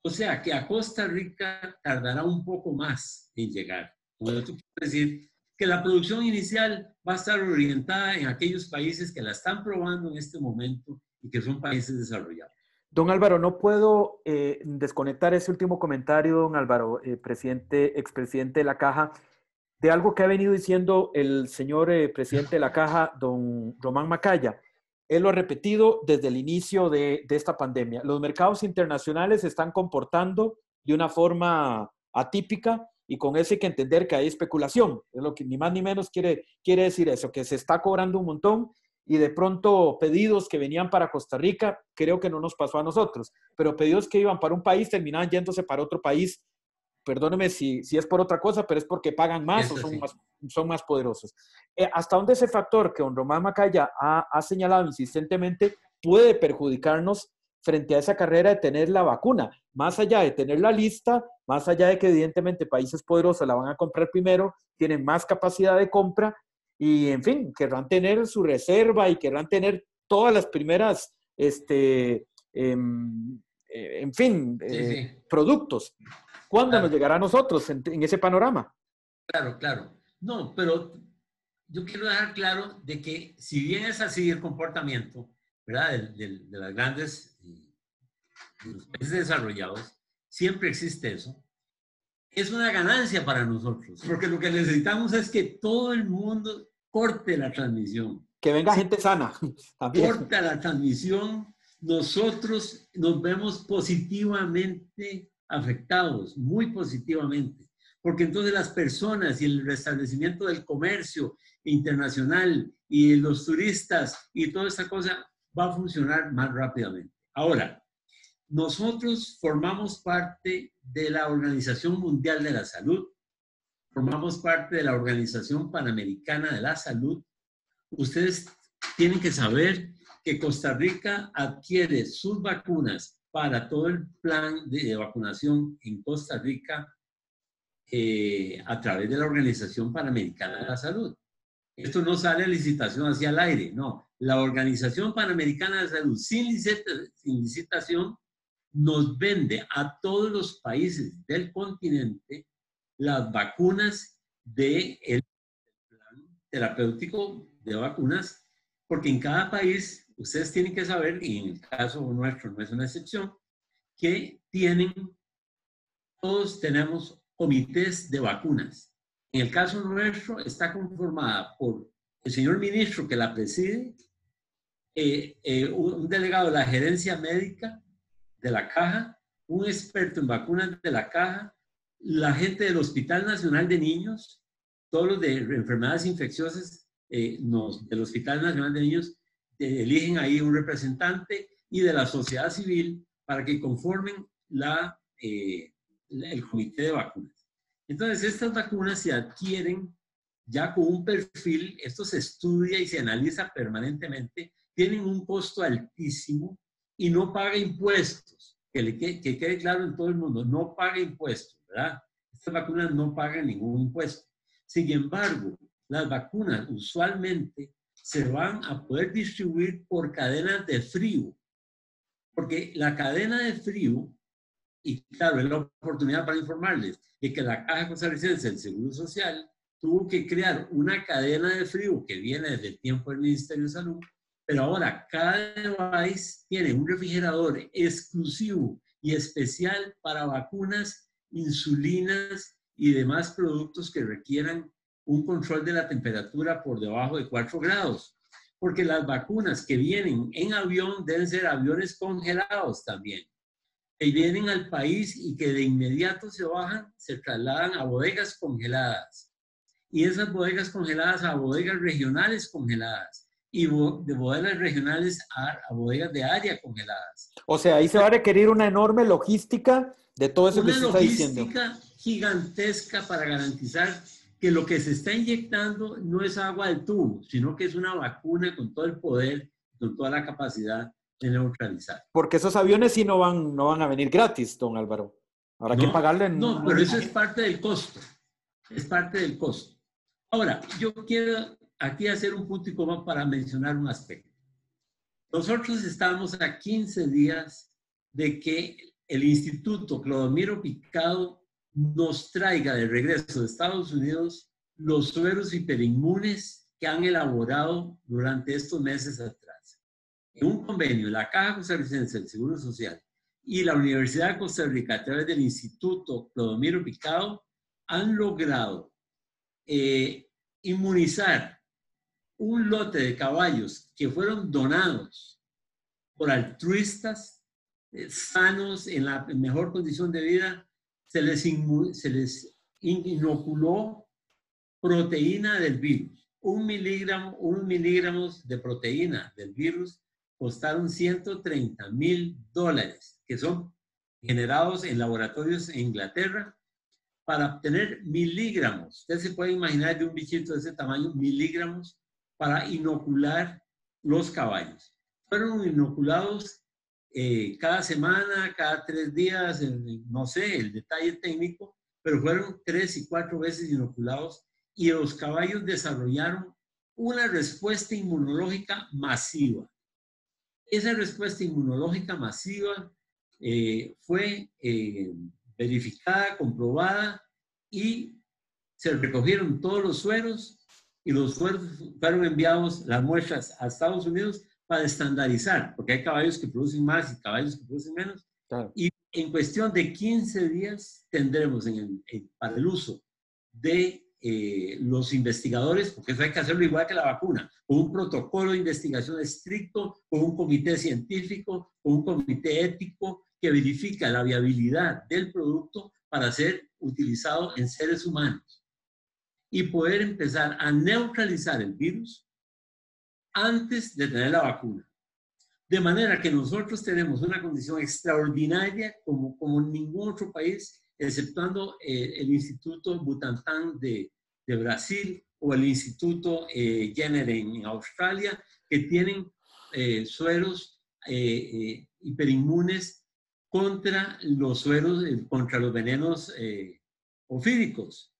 O sea, que a Costa Rica tardará un poco más en llegar. Como tú quieres decir, que la producción inicial va a estar orientada en aquellos países que la están probando en este momento y que son países desarrollados. Don Álvaro, no puedo desconectar ese último comentario, don Álvaro, expresidente de la Caja, de algo que ha venido diciendo el señor presidente de la Caja, don Román Macaya. Él lo ha repetido desde el inicio de esta pandemia. Los mercados internacionales se están comportando de una forma atípica y con eso hay que entender que hay especulación. Es lo que ni más ni menos quiere decir eso, que se está cobrando un montón y de pronto pedidos que venían para Costa Rica, creo que no nos pasó a nosotros, pero pedidos que iban para un país terminaban yéndose para otro país. Perdóneme si es por otra cosa, pero es porque pagan más eso o son más poderosos. ¿Hasta dónde ese factor que don Román Macaya ha señalado insistentemente puede perjudicarnos frente a esa carrera de tener la vacuna? Más allá de tener la lista, más allá de que evidentemente países poderosos la van a comprar primero, tienen más capacidad de compra y, en fin, querrán tener su reserva y querrán tener todas las primeras, productos. ¿Cuándo nos llegará a nosotros en ese panorama? Claro. No, pero yo quiero dejar claro de que si bien es así el comportamiento, ¿verdad? De las grandes, de los países desarrollados, siempre existe eso. Es una ganancia para nosotros, porque lo que necesitamos es que todo el mundo corte la transmisión. Que venga gente sana. También. Corta la transmisión, nosotros nos vemos positivamente afectados, muy positivamente, porque entonces las personas y el restablecimiento del comercio internacional y los turistas y toda esa cosa va a funcionar más rápidamente. Ahora, nosotros formamos parte de la Organización Mundial de la Salud, formamos parte de la Organización Panamericana de la Salud. Ustedes tienen que saber que Costa Rica adquiere sus vacunas para todo el plan de vacunación en Costa Rica a través de la Organización Panamericana de la Salud. Esto no sale a licitación hacia el aire, no. La Organización Panamericana de Salud, sin licitación, nos vende a todos los países del continente las vacunas del plan terapéutico de vacunas, porque en cada país, ustedes tienen que saber, y en el caso nuestro no es una excepción, que todos tenemos comités de vacunas. En el caso nuestro está conformada por el señor ministro que la preside, un delegado de la gerencia médica de la Caja, un experto en vacunas de la Caja, la gente del Hospital Nacional de Niños, todos los de enfermedades infecciosas del Hospital Nacional de Niños eligen ahí un representante, y de la sociedad civil para que conformen el comité de vacunas. Entonces, estas vacunas se adquieren ya con un perfil, esto se estudia y se analiza permanentemente, tienen un costo altísimo y no paga impuestos. Que quede claro en todo el mundo, no paga impuestos, ¿verdad? Estas vacunas no pagan ningún impuesto. Sin embargo, las vacunas usualmente se van a poder distribuir por cadenas de frío, porque la cadena de frío, y claro, es la oportunidad para informarles de que la Caja Costarricense del Seguro Social tuvo que crear una cadena de frío que viene desde el tiempo del Ministerio de Salud, pero ahora cada device tiene un refrigerador exclusivo y especial para vacunas, insulinas y demás productos que requieran un control de la temperatura por debajo de 4 grados. Porque las vacunas que vienen en avión deben ser aviones congelados también, que vienen al país y que de inmediato se bajan, se trasladan a bodegas congeladas. Y esas bodegas congeladas a bodegas regionales congeladas. Y de bodegas regionales a bodegas de área congeladas. O sea, ahí se va a requerir una enorme logística de todo eso que usted está diciendo. Una logística gigantesca para garantizar que lo que se está inyectando no es agua del tubo, sino que es una vacuna con todo el poder, con toda la capacidad de neutralizar. Porque esos aviones sí no van a venir gratis, don Álvaro. Habrá que pagarle. No, pero eso es parte del costo. Es parte del costo. Ahora, yo quiero aquí hacer un punto y coma para mencionar un aspecto. Nosotros estamos a 15 días de que el Instituto Clodomiro Picado nos traiga de regreso de Estados Unidos los sueros hiperinmunes que han elaborado durante estos meses atrás. En un convenio, la Caja Costarricense del Seguro Social y la Universidad de Costa Rica, a través del Instituto Clodomiro Picado, han logrado inmunizar un lote de caballos que fueron donados por altruistas sanos, en la mejor condición de vida. Se les inoculó proteína del virus. Un miligramo de proteína del virus costaron $130,000, que son generados en laboratorios en Inglaterra, para obtener miligramos. Usted se puede imaginar de un bichito de ese tamaño, miligramos, para inocular los caballos. Fueron inoculados cada semana, cada 3 días, no sé el detalle técnico, pero fueron 3 y 4 veces inoculados, y los caballos desarrollaron una respuesta inmunológica masiva. Esa respuesta inmunológica masiva fue verificada, comprobada, y se recogieron todos los sueros, y los sueros fueron enviados, las muestras, a Estados Unidos para estandarizar, porque hay caballos que producen más y caballos que producen menos. Claro. Y en cuestión de 15 días tendremos para el uso de los investigadores, porque eso hay que hacerlo igual que la vacuna, con un protocolo de investigación estricto, con un comité científico, con un comité ético que verifica la viabilidad del producto para ser utilizado en seres humanos y poder empezar a neutralizar el virus antes de tener la vacuna. De manera que nosotros tenemos una condición extraordinaria como ningún otro país, exceptuando el Instituto Butantan de Brasil o el Instituto Jenner en Australia, que tienen sueros hiperinmunes contra los sueros, contra los venenos ofídicos.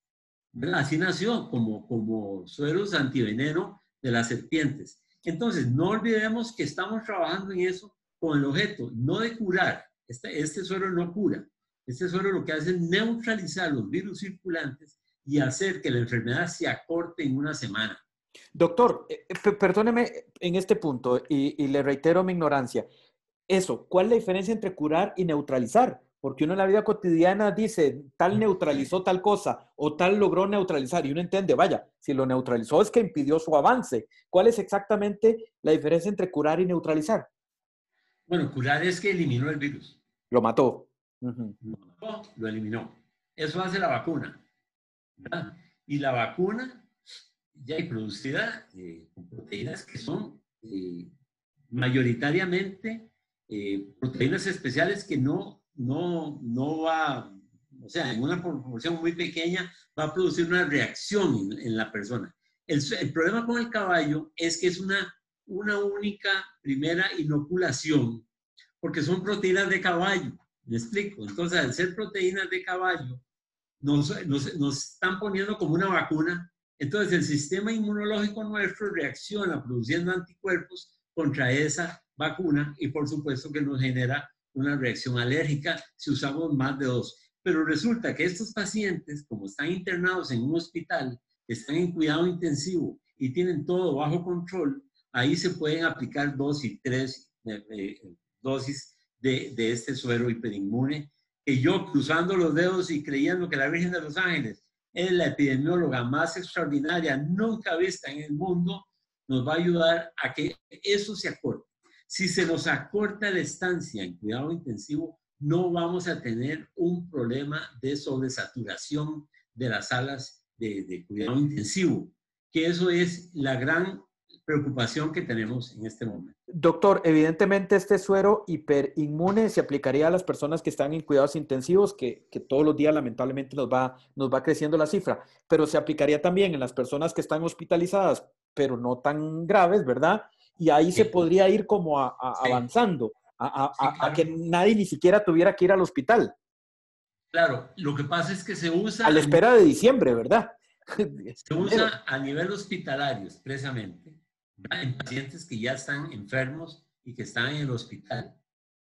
Así nació como sueros antiveneno de las serpientes. Entonces, no olvidemos que estamos trabajando en eso con el objeto, no de curar. Este suero no cura. Este suero lo que hace es neutralizar los virus circulantes y hacer que la enfermedad se acorte en una semana. Doctor, perdóneme en este punto y le reitero mi ignorancia. Eso, ¿cuál es la diferencia entre curar y neutralizar? Porque uno en la vida cotidiana dice, tal neutralizó tal cosa o tal logró neutralizar y uno entiende, vaya, si lo neutralizó es que impidió su avance. ¿Cuál es exactamente la diferencia entre curar y neutralizar? Bueno, curar es que eliminó el virus. Lo mató. Lo eliminó. Eso hace la vacuna, ¿verdad? Y la vacuna ya hay producida con proteínas que son mayoritariamente proteínas especiales que no va, o sea, en una proporción muy pequeña va a producir una reacción en la persona. El problema con el caballo es que es una única primera inoculación, porque son proteínas de caballo, ¿me explico? Entonces, al ser proteínas de caballo, nos están poniendo como una vacuna. Entonces, el sistema inmunológico nuestro reacciona produciendo anticuerpos contra esa vacuna y por supuesto que nos genera una reacción alérgica si usamos más de 2. Pero resulta que estos pacientes, como están internados en un hospital, están en cuidado intensivo y tienen todo bajo control, ahí se pueden aplicar 2 y 3 dosis de este suero hiperinmune, que yo, cruzando los dedos y creyendo que la Virgen de los Ángeles es la epidemióloga más extraordinaria nunca vista en el mundo, nos va a ayudar a que eso se acorte. Si se nos acorta la estancia en cuidado intensivo, no vamos a tener un problema de sobresaturación de las salas de cuidado intensivo, que eso es la gran preocupación que tenemos en este momento. Doctor, evidentemente este suero hiperinmune se aplicaría a las personas que están en cuidados intensivos, que todos los días lamentablemente nos va creciendo la cifra, pero se aplicaría también en las personas que están hospitalizadas, pero no tan graves, ¿verdad? Y ahí se podría ir como avanzando, claro. a que nadie ni siquiera tuviera que ir al hospital. Claro, lo que pasa es que se usa... A la espera de diciembre, ¿verdad? Se usa a nivel hospitalario, expresamente, en pacientes que ya están enfermos y que están en el hospital.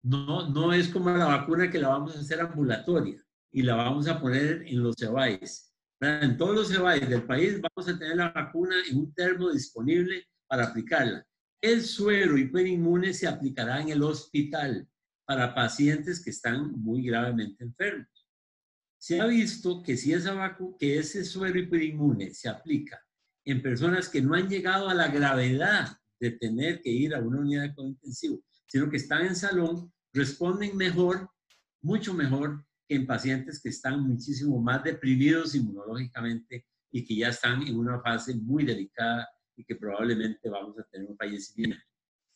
No es como la vacuna que la vamos a hacer ambulatoria y la vamos a poner en los CEBAIS. En todos los CEBAIS del país vamos a tener la vacuna en un termo disponible para aplicarla. El suero hiperinmune se aplicará en el hospital para pacientes que están muy gravemente enfermos. Se ha visto que si que ese suero hiperinmune se aplica en personas que no han llegado a la gravedad de tener que ir a una unidad de cuidado intensivo, sino que están en salón, responden mejor, mucho mejor que en pacientes que están muchísimo más deprimidos inmunológicamente y que ya están en una fase muy delicada y que probablemente vamos a tener un fallecimiento,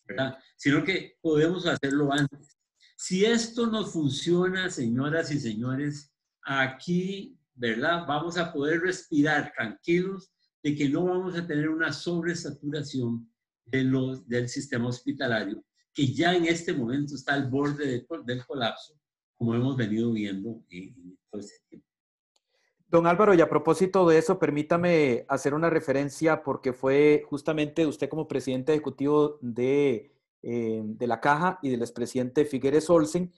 ¿verdad? Sino que podemos hacerlo antes. Si esto nos funciona, señoras y señores, aquí, ¿verdad? Vamos a poder respirar tranquilos de que no vamos a tener una sobresaturación del sistema hospitalario, que ya en este momento está al borde del colapso, como hemos venido viendo en todo este tiempo. Don Álvaro, y a propósito de eso, permítame hacer una referencia porque fue justamente usted como presidente ejecutivo de la Caja y del expresidente Figueres Olsen,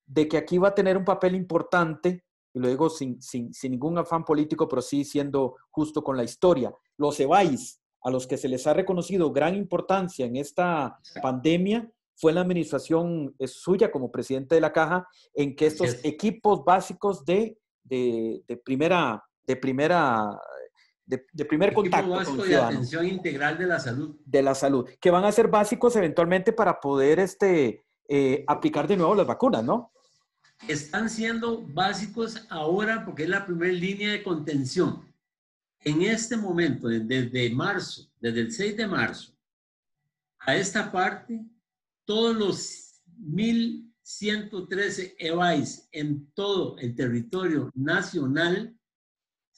de que aquí va a tener un papel importante, y lo digo sin ningún afán político, pero sí siendo justo con la historia. Los CEBAIS, a los que se les ha reconocido gran importancia en esta pandemia, fue la administración suya como presidente de la Caja, en que estos equipos básicos de primer contacto básico de atención integral de la salud. De la salud, que van a ser básicos eventualmente para poder aplicar de nuevo las vacunas, ¿no? Están siendo básicos ahora porque es la primera línea de contención. En este momento, desde el 6 de marzo, a esta parte, todos los 1.113 EVAIS en todo el territorio nacional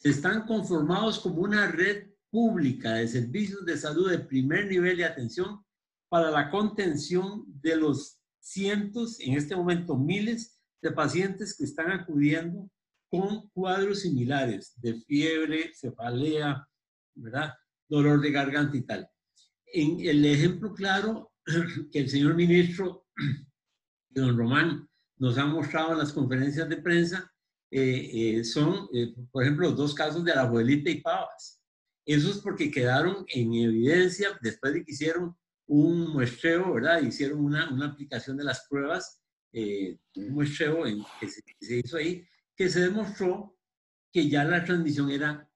están conformados como una red pública de servicios de salud de primer nivel de atención para la contención de los cientos, en este momento miles, de pacientes que están acudiendo con cuadros similares de fiebre, cefalea, ¿verdad? Dolor de garganta y tal. En el ejemplo claro que el señor ministro, don Román, nos ha mostrado en las conferencias de prensa, son, por ejemplo, los dos casos de Alajuelita y Pavas. Eso es porque quedaron en evidencia después de que hicieron un muestreo, ¿verdad? Hicieron una aplicación de las pruebas, un muestreo que se hizo ahí, que se demostró que ya la transmisión era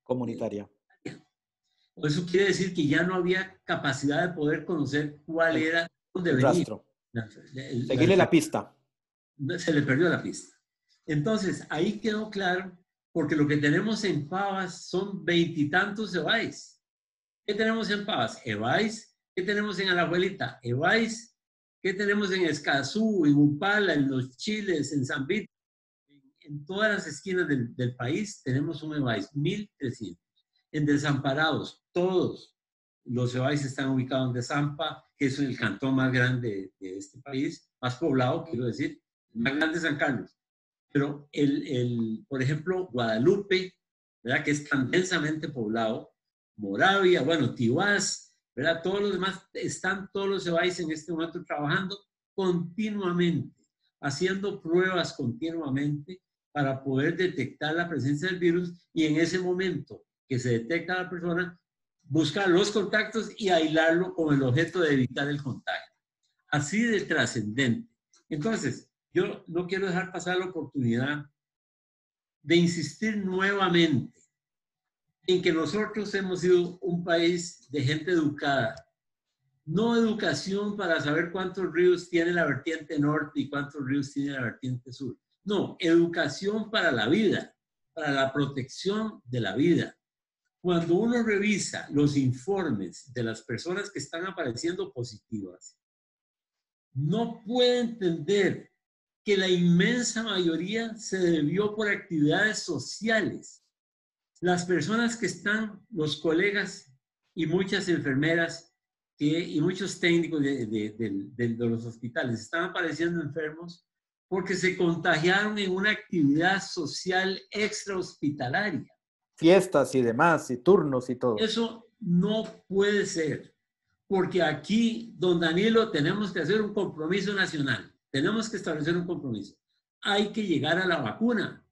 comunitaria. Eso quiere decir que ya no había capacidad de poder conocer cuál era, dónde el venía. Rastro. Seguirle la pista. Se le perdió la pista. Entonces, ahí quedó claro, porque lo que tenemos en Pavas son 20 y tantos EVAIS. ¿Qué tenemos en Pavas? EVAIS. ¿Qué tenemos en Alajuelita? EVAIS. ¿Qué tenemos en Escazú, en Upala, en Los Chiles, en San Vito? En todas las esquinas del país tenemos un EVAIS, 1.300. En Desamparados, todos los EVAIS están ubicados en Desampa, que es el cantón más grande de este país, más poblado, quiero decir, más grande San Carlos. Pero por ejemplo, Guadalupe, ¿verdad? Que es tan densamente poblado, Moravia, bueno, Tibás, ¿verdad? Todos los demás, están todos los EVAIS en este momento trabajando continuamente, haciendo pruebas continuamente para poder detectar la presencia del virus y en ese momento que se detecta a la persona, buscar los contactos y aislarlo con el objeto de evitar el contagio. Así de trascendente. Entonces, yo no quiero dejar pasar la oportunidad de insistir nuevamente en que nosotros hemos sido un país de gente educada. No educación para saber cuántos ríos tiene la vertiente norte y cuántos ríos tiene la vertiente sur. No, educación para la vida, para la protección de la vida. Cuando uno revisa los informes de las personas que están apareciendo positivas, no puede entender que la inmensa mayoría se debió por actividades sociales. Las personas que están, los colegas y muchas enfermeras y muchos técnicos de los hospitales están apareciendo enfermos porque se contagiaron en una actividad social extrahospitalaria. Fiestas y demás, y turnos y todo. Eso no puede ser, porque aquí, don Danilo, tenemos que hacer un compromiso nacional. Tenemos que establecer un compromiso. Hay que llegar a la vacuna.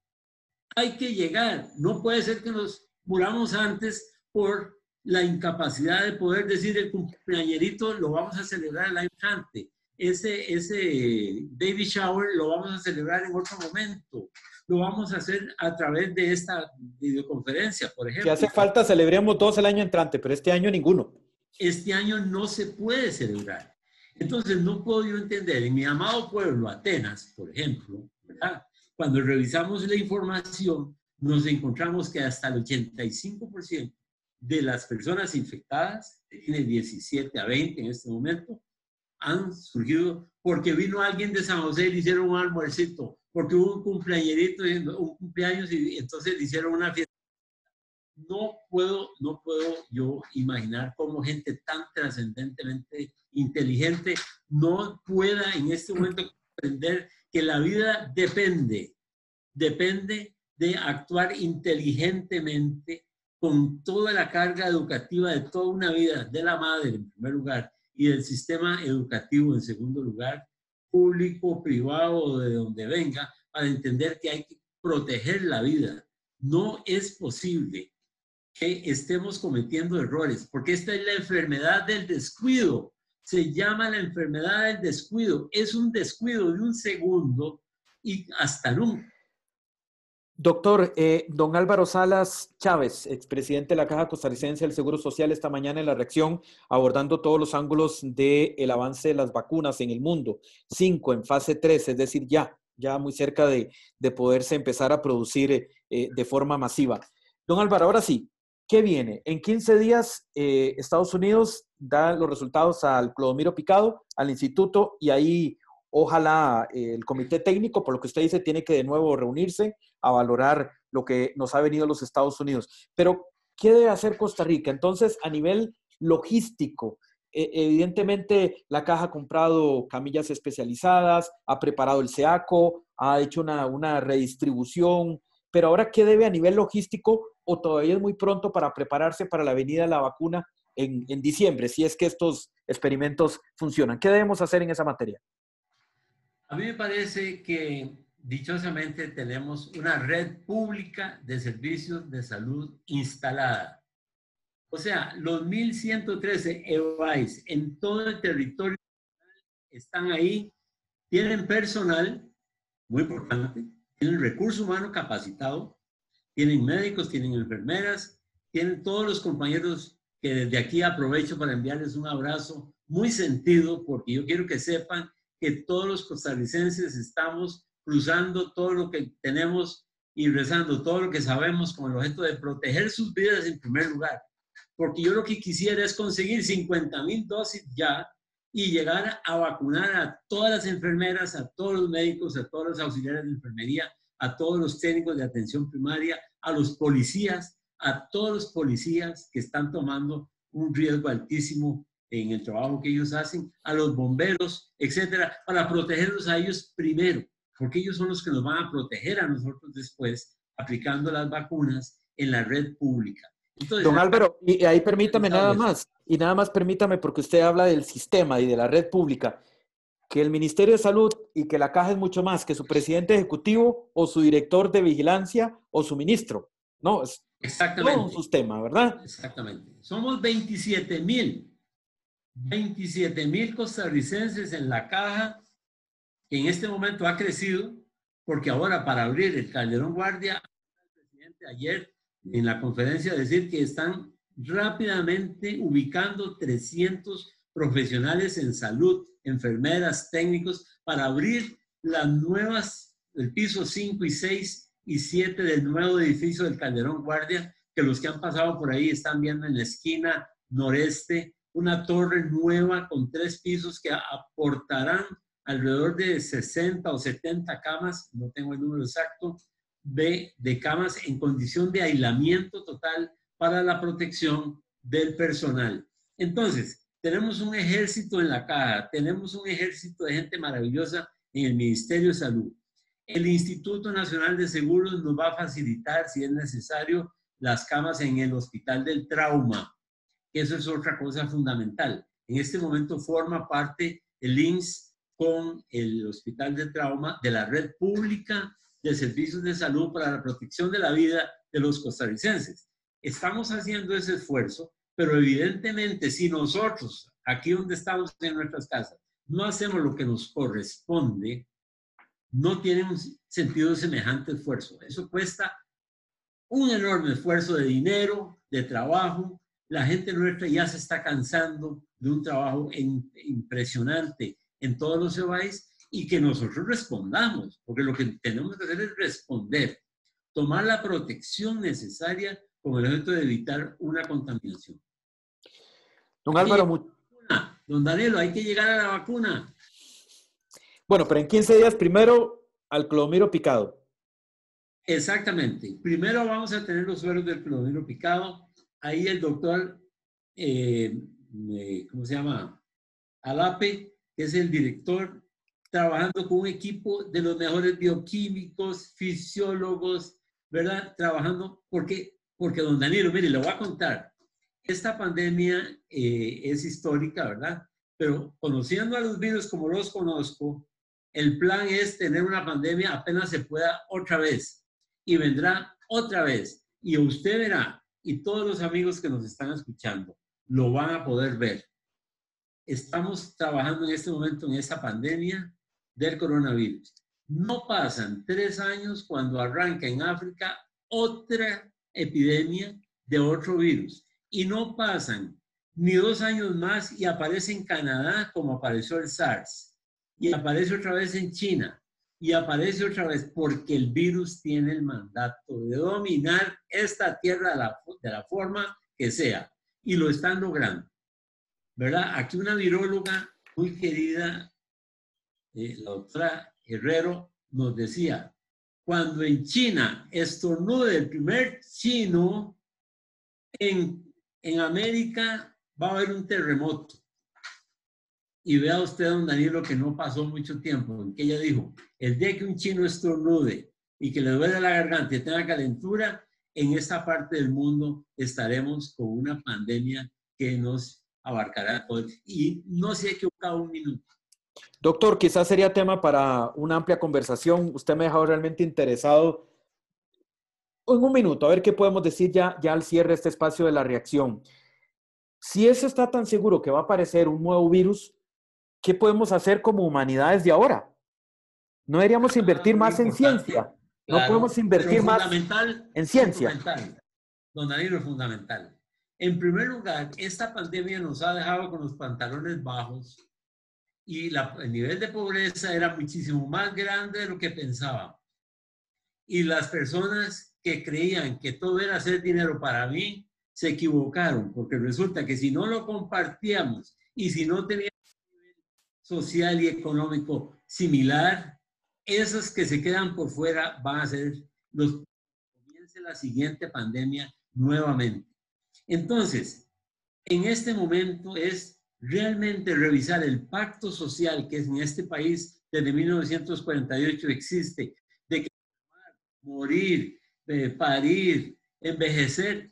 Hay que llegar. No puede ser que nos muramos antes por la incapacidad de poder decir el cumpleañerito lo vamos a celebrar el año entrante. Ese baby shower lo vamos a celebrar en otro momento. Lo vamos a hacer a través de esta videoconferencia, por ejemplo. Si hace falta, celebremos todos el año entrante, pero este año ninguno. Este año no se puede celebrar. Entonces, no puedo yo entender, en mi amado pueblo, Atenas, por ejemplo, ¿verdad? Cuando revisamos la información, nos encontramos que hasta el 85% de las personas infectadas, que tiene 17 a 20 en este momento, han surgido porque vino alguien de San José y le hicieron un almuercito, porque hubo un cumpleañerito, un cumpleaños y entonces le hicieron una fiesta. No puedo yo imaginar cómo gente tan trascendentemente inteligente no pueda en este momento comprender que la vida depende de actuar inteligentemente con toda la carga educativa de toda una vida, de la madre en primer lugar y del sistema educativo en segundo lugar, público, privado o de donde venga, para entender que hay que proteger la vida. No es posible que estemos cometiendo errores, porque esta es la enfermedad del descuido. Se llama la enfermedad del descuido. Es un descuido de un segundo y hasta nunca. Doctor, don Álvaro Salas Chávez, expresidente de la Caja Costarricense del Seguro Social, esta mañana en La Reacción, abordando todos los ángulos del avance de las vacunas en el mundo. 5 en fase 3, es decir, ya muy cerca de poderse empezar a producir de forma masiva. Don Álvaro, ahora sí, ¿Qué viene? En 15 días, Estados Unidos da los resultados al Clodomiro Picado, al instituto, y ahí ojalá el comité técnico, por lo que usted dice, tiene que de nuevo reunirse a valorar lo que nos ha venido los Estados Unidos. Pero, ¿qué debe hacer Costa Rica? Entonces, a nivel logístico, evidentemente la caja ha comprado camillas especializadas, ha preparado el SEACO, ha hecho una redistribución, pero ahora, ¿qué debe a nivel logístico o todavía es muy pronto para prepararse para la venida de la vacuna en diciembre, si es que estos experimentos funcionan? ¿Qué debemos hacer en esa materia? A mí me parece que dichosamente tenemos una red pública de servicios de salud instalada. O sea, los 1.113 EVAIS en todo el territorio están ahí, tienen personal, muy importante, tienen recurso humano capacitado, tienen médicos, tienen enfermeras, tienen todos los compañeros que desde aquí aprovecho para enviarles un abrazo muy sentido, porque yo quiero que sepan que todos los costarricenses estamos cruzando todo lo que tenemos y rezando todo lo que sabemos con el objeto de proteger sus vidas en primer lugar. Porque yo lo que quisiera es conseguir 50,000 dosis ya y llegar a vacunar a todas las enfermeras, a todos los médicos, a todos los auxiliares de enfermería, a todos los técnicos de atención primaria, a los policías, a todos los policías que están tomando un riesgo altísimo en el trabajo que ellos hacen, a los bomberos, etcétera, para protegerlos a ellos primero, porque ellos son los que nos van a proteger a nosotros después, aplicando las vacunas en la red pública. Entonces, Don Álvaro, y ahí permítame nada más, y nada más permítame, porque usted habla del sistema y de la red pública, que el Ministerio de Salud y que la Caja es mucho más que su presidente ejecutivo o su director de vigilancia o su ministro. No, es todo un sistema, ¿verdad? Exactamente. Somos 27,000 costarricenses en la Caja, que en este momento ha crecido, porque ahora para abrir el Calderón Guardia, el presidente ayer en la conferencia decir que están rápidamente ubicando 300 profesionales en salud, enfermeras, técnicos, para abrir las nuevas, el piso 5 y 6 y 7 del nuevo edificio del Calderón Guardia, que los que han pasado por ahí están viendo en la esquina noreste, una torre nueva con 3 pisos que aportarán alrededor de 60 o 70 camas, no tengo el número exacto, de camas en condición de aislamiento total para la protección del personal. Entonces, tenemos un ejército en la Caja, tenemos un ejército de gente maravillosa en el Ministerio de Salud. El Instituto Nacional de Seguros nos va a facilitar, si es necesario, las camas en el Hospital del Trauma. Eso es otra cosa fundamental. En este momento forma parte el INSS con el Hospital del Trauma de la red pública de servicios de salud para la protección de la vida de los costarricenses. Estamos haciendo ese esfuerzo, pero evidentemente si nosotros, aquí donde estamos en nuestras casas, no hacemos lo que nos corresponde, no tiene un sentido semejante esfuerzo. Eso cuesta un enorme esfuerzo de dinero, de trabajo. La gente nuestra ya se está cansando de un trabajo impresionante en todos los EVAIS y que nosotros respondamos, porque lo que tenemos que hacer es responder, tomar la protección necesaria con el objeto de evitar una contaminación. Don Álvaro, don Danilo, hay que llegar a la vacuna. Bueno, pero en 15 días primero al Clodomiro Picado. Exactamente. Primero vamos a tener los sueros del Clodomiro Picado. Ahí el doctor, ¿cómo se llama? Alape, que es el director, trabajando con un equipo de los mejores bioquímicos, fisiólogos, ¿verdad? Trabajando, porque don Danilo, mire, le voy a contar, esta pandemia es histórica, ¿verdad? Pero conociendo a los virus como los conozco, el plan es tener una pandemia apenas se pueda otra vez, y vendrá otra vez, y usted verá, y todos los amigos que nos están escuchando, lo van a poder ver. Estamos trabajando en este momento en esta pandemia del coronavirus. No pasan 3 años cuando arranca en África otra epidemia de otro virus. Y no pasan ni 2 años más y aparece en Canadá como apareció el SARS. Y aparece otra vez en China. y aparece otra vez porque el virus tiene el mandato de dominar esta tierra de la forma que sea. Y lo están logrando, ¿verdad? Aquí una viróloga muy querida, la doctora Herrero, nos decía, cuando en China estornude el primer chino, en América va a haber un terremoto. Y vea usted, don Danilo, que no pasó mucho tiempo, en que ella dijo, el día que un chino estornude y que le duele la garganta y tenga calentura, en esta parte del mundo estaremos con una pandemia que nos abarcará todo. Y no se ha equivocado un minuto. Doctor, quizás sería tema para una amplia conversación. Usted me ha dejado realmente interesado. En un minuto, a ver qué podemos decir ya al cierre de este espacio de la reacción. Si eso está tan seguro que va a aparecer un nuevo virus, ¿qué podemos hacer como humanidad desde ahora? ¿No deberíamos invertir más en ciencia? ¿No Claro, podemos invertir pero más fundamental, en ciencia? fundamental. Don Danilo, es fundamental. En primer lugar, esta pandemia nos ha dejado con los pantalones bajos y el nivel de pobreza era muchísimo más grande de lo que pensábamos. Y las personas que creían que todo era hacer dinero para mí, se equivocaron, porque resulta que si no lo compartíamos y si no teníamos un nivel social y económico similar, esos que se quedan por fuera van a ser los que comience la siguiente pandemia nuevamente. Entonces, en este momento es realmente revisar el pacto social que en este país desde 1948 existe, de que morir, parir, envejecer,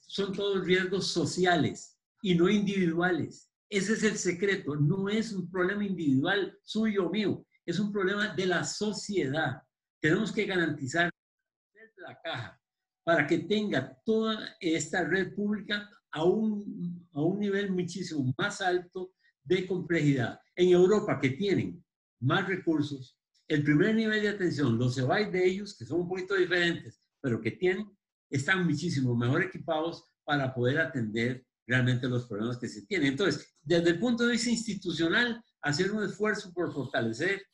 son todos riesgos sociales y no individuales. Ese es el secreto, no es un problema individual suyo o mío, es un problema de la sociedad. Tenemos que garantizar la caja para que tenga toda esta red pública a un nivel muchísimo más alto de complejidad. En Europa, que tienen más recursos, el primer nivel de atención, los EBAI de ellos, que son un poquito diferentes, pero que están muchísimo mejor equipados para poder atender realmente los problemas que se tienen. Entonces, desde el punto de vista institucional, hacer un esfuerzo por fortalecer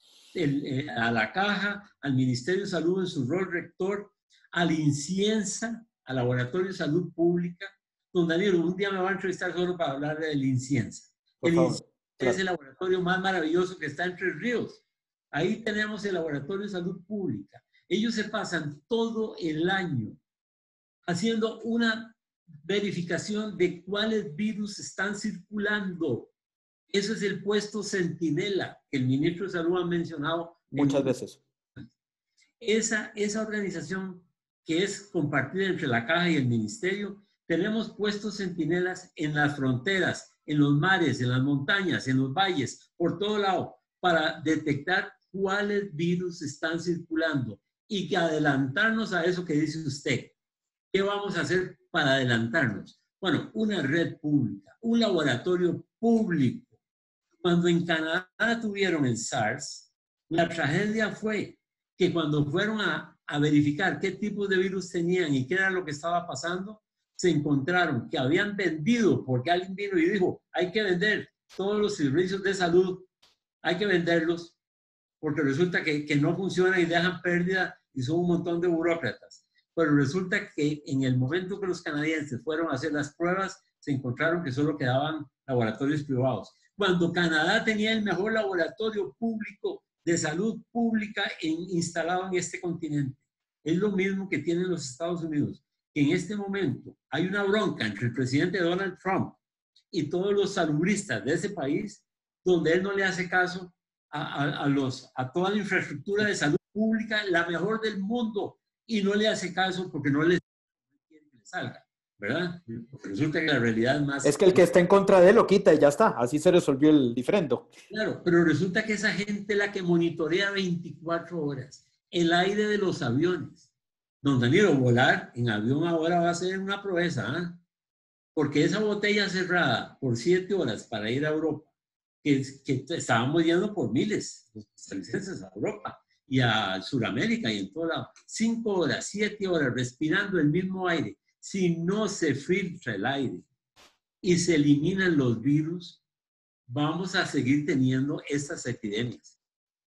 a la caja, al Ministerio de Salud en su rol rector, al INCIENSA, al Laboratorio de Salud Pública. Don Danilo, un día me va a entrevistar solo para hablar del INCIENSA. El INCIENSA es el laboratorio más maravilloso que está en Tres Ríos. Ahí tenemos el Laboratorio de Salud Pública. Ellos se pasan todo el año haciendo una verificación de cuáles virus están circulando. Eso es el puesto centinela que el ministro de Salud ha mencionado muchas veces. Esa organización que es compartida entre la caja y el ministerio, tenemos puestos centinelas en las fronteras, en los mares, en las montañas, en los valles, por todo lado, para detectar cuáles virus están circulando y que adelantarnos a eso que dice usted. ¿Qué vamos a hacer para adelantarnos? Bueno, una red pública, un laboratorio público. Cuando en Canadá tuvieron el SARS, la tragedia fue que cuando fueron a verificar qué tipos de virus tenían y qué era lo que estaba pasando, se encontraron que habían vendido, porque alguien vino y dijo, hay que vender todos los servicios de salud, hay que venderlos, porque resulta que no funcionan y dejan pérdida y son un montón de burócratas. Pero resulta que en el momento que los canadienses fueron a hacer las pruebas, se encontraron que solo quedaban laboratorios privados. Cuando Canadá tenía el mejor laboratorio público de salud pública instalado en este continente. Es lo mismo que tienen los Estados Unidos. En este momento hay una bronca entre el presidente Donald Trump y todos los salubristas de ese país, donde él no le hace caso a toda la infraestructura de salud pública, la mejor del mundo, y no le hace caso porque no le quiere que le salga, ¿verdad? Porque resulta que la realidad es más... Es que el que está en contra de él lo quita y ya está. Así se resolvió el diferendo. Claro, pero resulta que esa gente es la que monitorea 24 horas el aire de los aviones. Don Danilo, volar en avión ahora va a ser una proeza, ¿eh? Porque esa botella cerrada por 7 horas para ir a Europa, que estábamos yendo por miles, los costarricenses a Europa y a Sudamérica y en todo lado, 5 horas, 7 horas respirando el mismo aire, si no se filtra el aire y se eliminan los virus, vamos a seguir teniendo estas epidemias.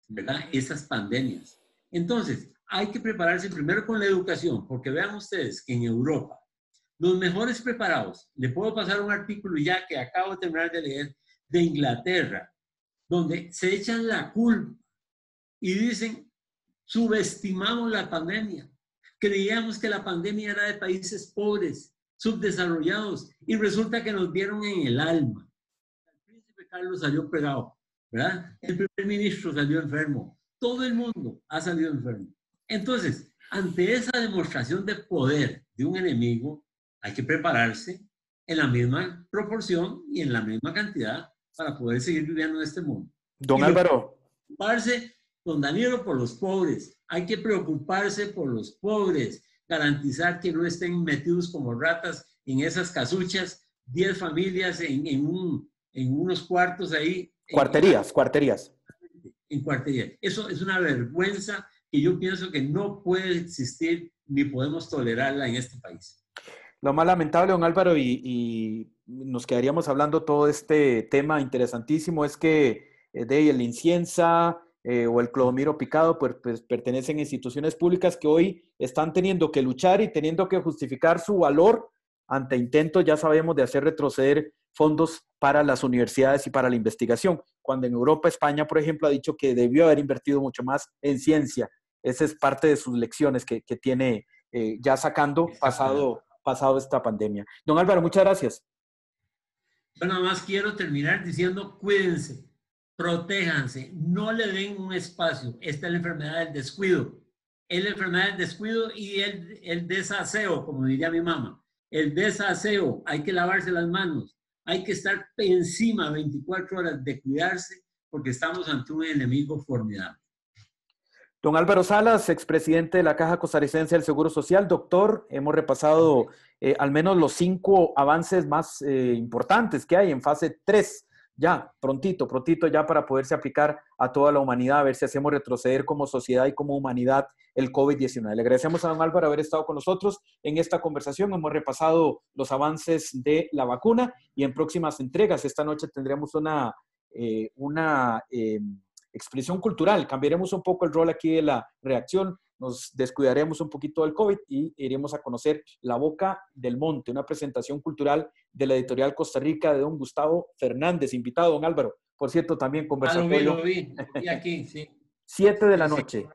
¿verdad? Esas pandemias. Entonces, hay que prepararse primero con la educación, porque vean ustedes que en Europa, los mejores preparados, le puedo pasar un artículo ya que acabo de terminar de leer, de Inglaterra, donde se echan la culpa y dicen, subestimamos la pandemia. Creíamos que la pandemia era de países pobres, subdesarrollados, y resulta que nos dieron en el alma. El príncipe Carlos salió pegado, ¿verdad? El primer ministro salió enfermo. Todo el mundo ha salido enfermo. Entonces, ante esa demostración de poder de un enemigo, hay que prepararse en la misma proporción y en la misma cantidad para poder seguir viviendo en este mundo. Don Y Álvaro. Preocuparse, don Danilo, por los pobres. Hay que preocuparse por los pobres, garantizar que no estén metidos como ratas en esas casuchas, 10 familias en unos cuartos ahí. Cuarterías. En cuarterías. Eso es una vergüenza que yo pienso que no puede existir ni podemos tolerarla en este país. Lo más lamentable, don Álvaro, y nos quedaríamos hablando todo este tema interesantísimo, es que el inciensa o el cloromiro picado pues pertenecen a instituciones públicas que hoy están teniendo que luchar y teniendo que justificar su valor ante intentos, ya sabemos, de hacer retroceder fondos para las universidades y para la investigación, cuando en Europa, España, por ejemplo, ha dicho que debió haber invertido mucho más en ciencia. Esa es parte de sus lecciones que tiene ya sacando pasado esta pandemia. Don Álvaro, muchas gracias. Yo nada más quiero terminar diciendo, cuídense, protéjanse, no le den un espacio. Esta es la enfermedad del descuido. Es la enfermedad del descuido y el desaseo, como diría mi mamá. El desaseo, hay que lavarse las manos, hay que estar encima 24 horas de cuidarse porque estamos ante un enemigo formidable. Don Álvaro Salas, expresidente de la Caja Costarricense del Seguro Social. Doctor, hemos repasado al menos los 5 avances más importantes que hay en fase 3. Ya, prontito ya para poderse aplicar a toda la humanidad, a ver si hacemos retroceder como sociedad y como humanidad el COVID-19. Le agradecemos a don Álvaro haber estado con nosotros en esta conversación. Hemos repasado los avances de la vacuna y en próximas entregas, esta noche tendremos una expresión cultural. Cambiaremos un poco el rol aquí de la reacción, nos descuidaremos un poquito del COVID y iremos a conocer La Boca del Monte, una presentación cultural de la editorial Costa Rica de don Gustavo Fernández, invitado, don Álvaro. Por cierto, también conversatorio. Lo vi aquí, sí. 7 de la noche.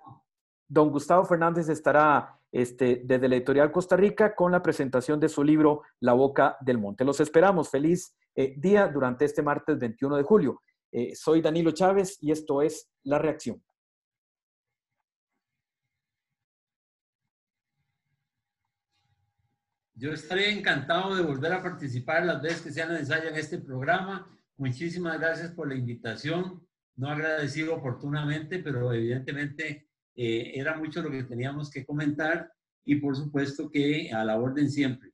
Don Gustavo Fernández estará desde la editorial Costa Rica con la presentación de su libro La Boca del Monte. Los esperamos. Feliz día durante este martes 21 de julio. Soy Danilo Chávez y esto es La Reacción. Yo estaré encantado de volver a participar las veces que sea necesario en este programa. Muchísimas gracias por la invitación. No agradecido oportunamente, pero evidentemente era mucho lo que teníamos que comentar y por supuesto que a la orden siempre.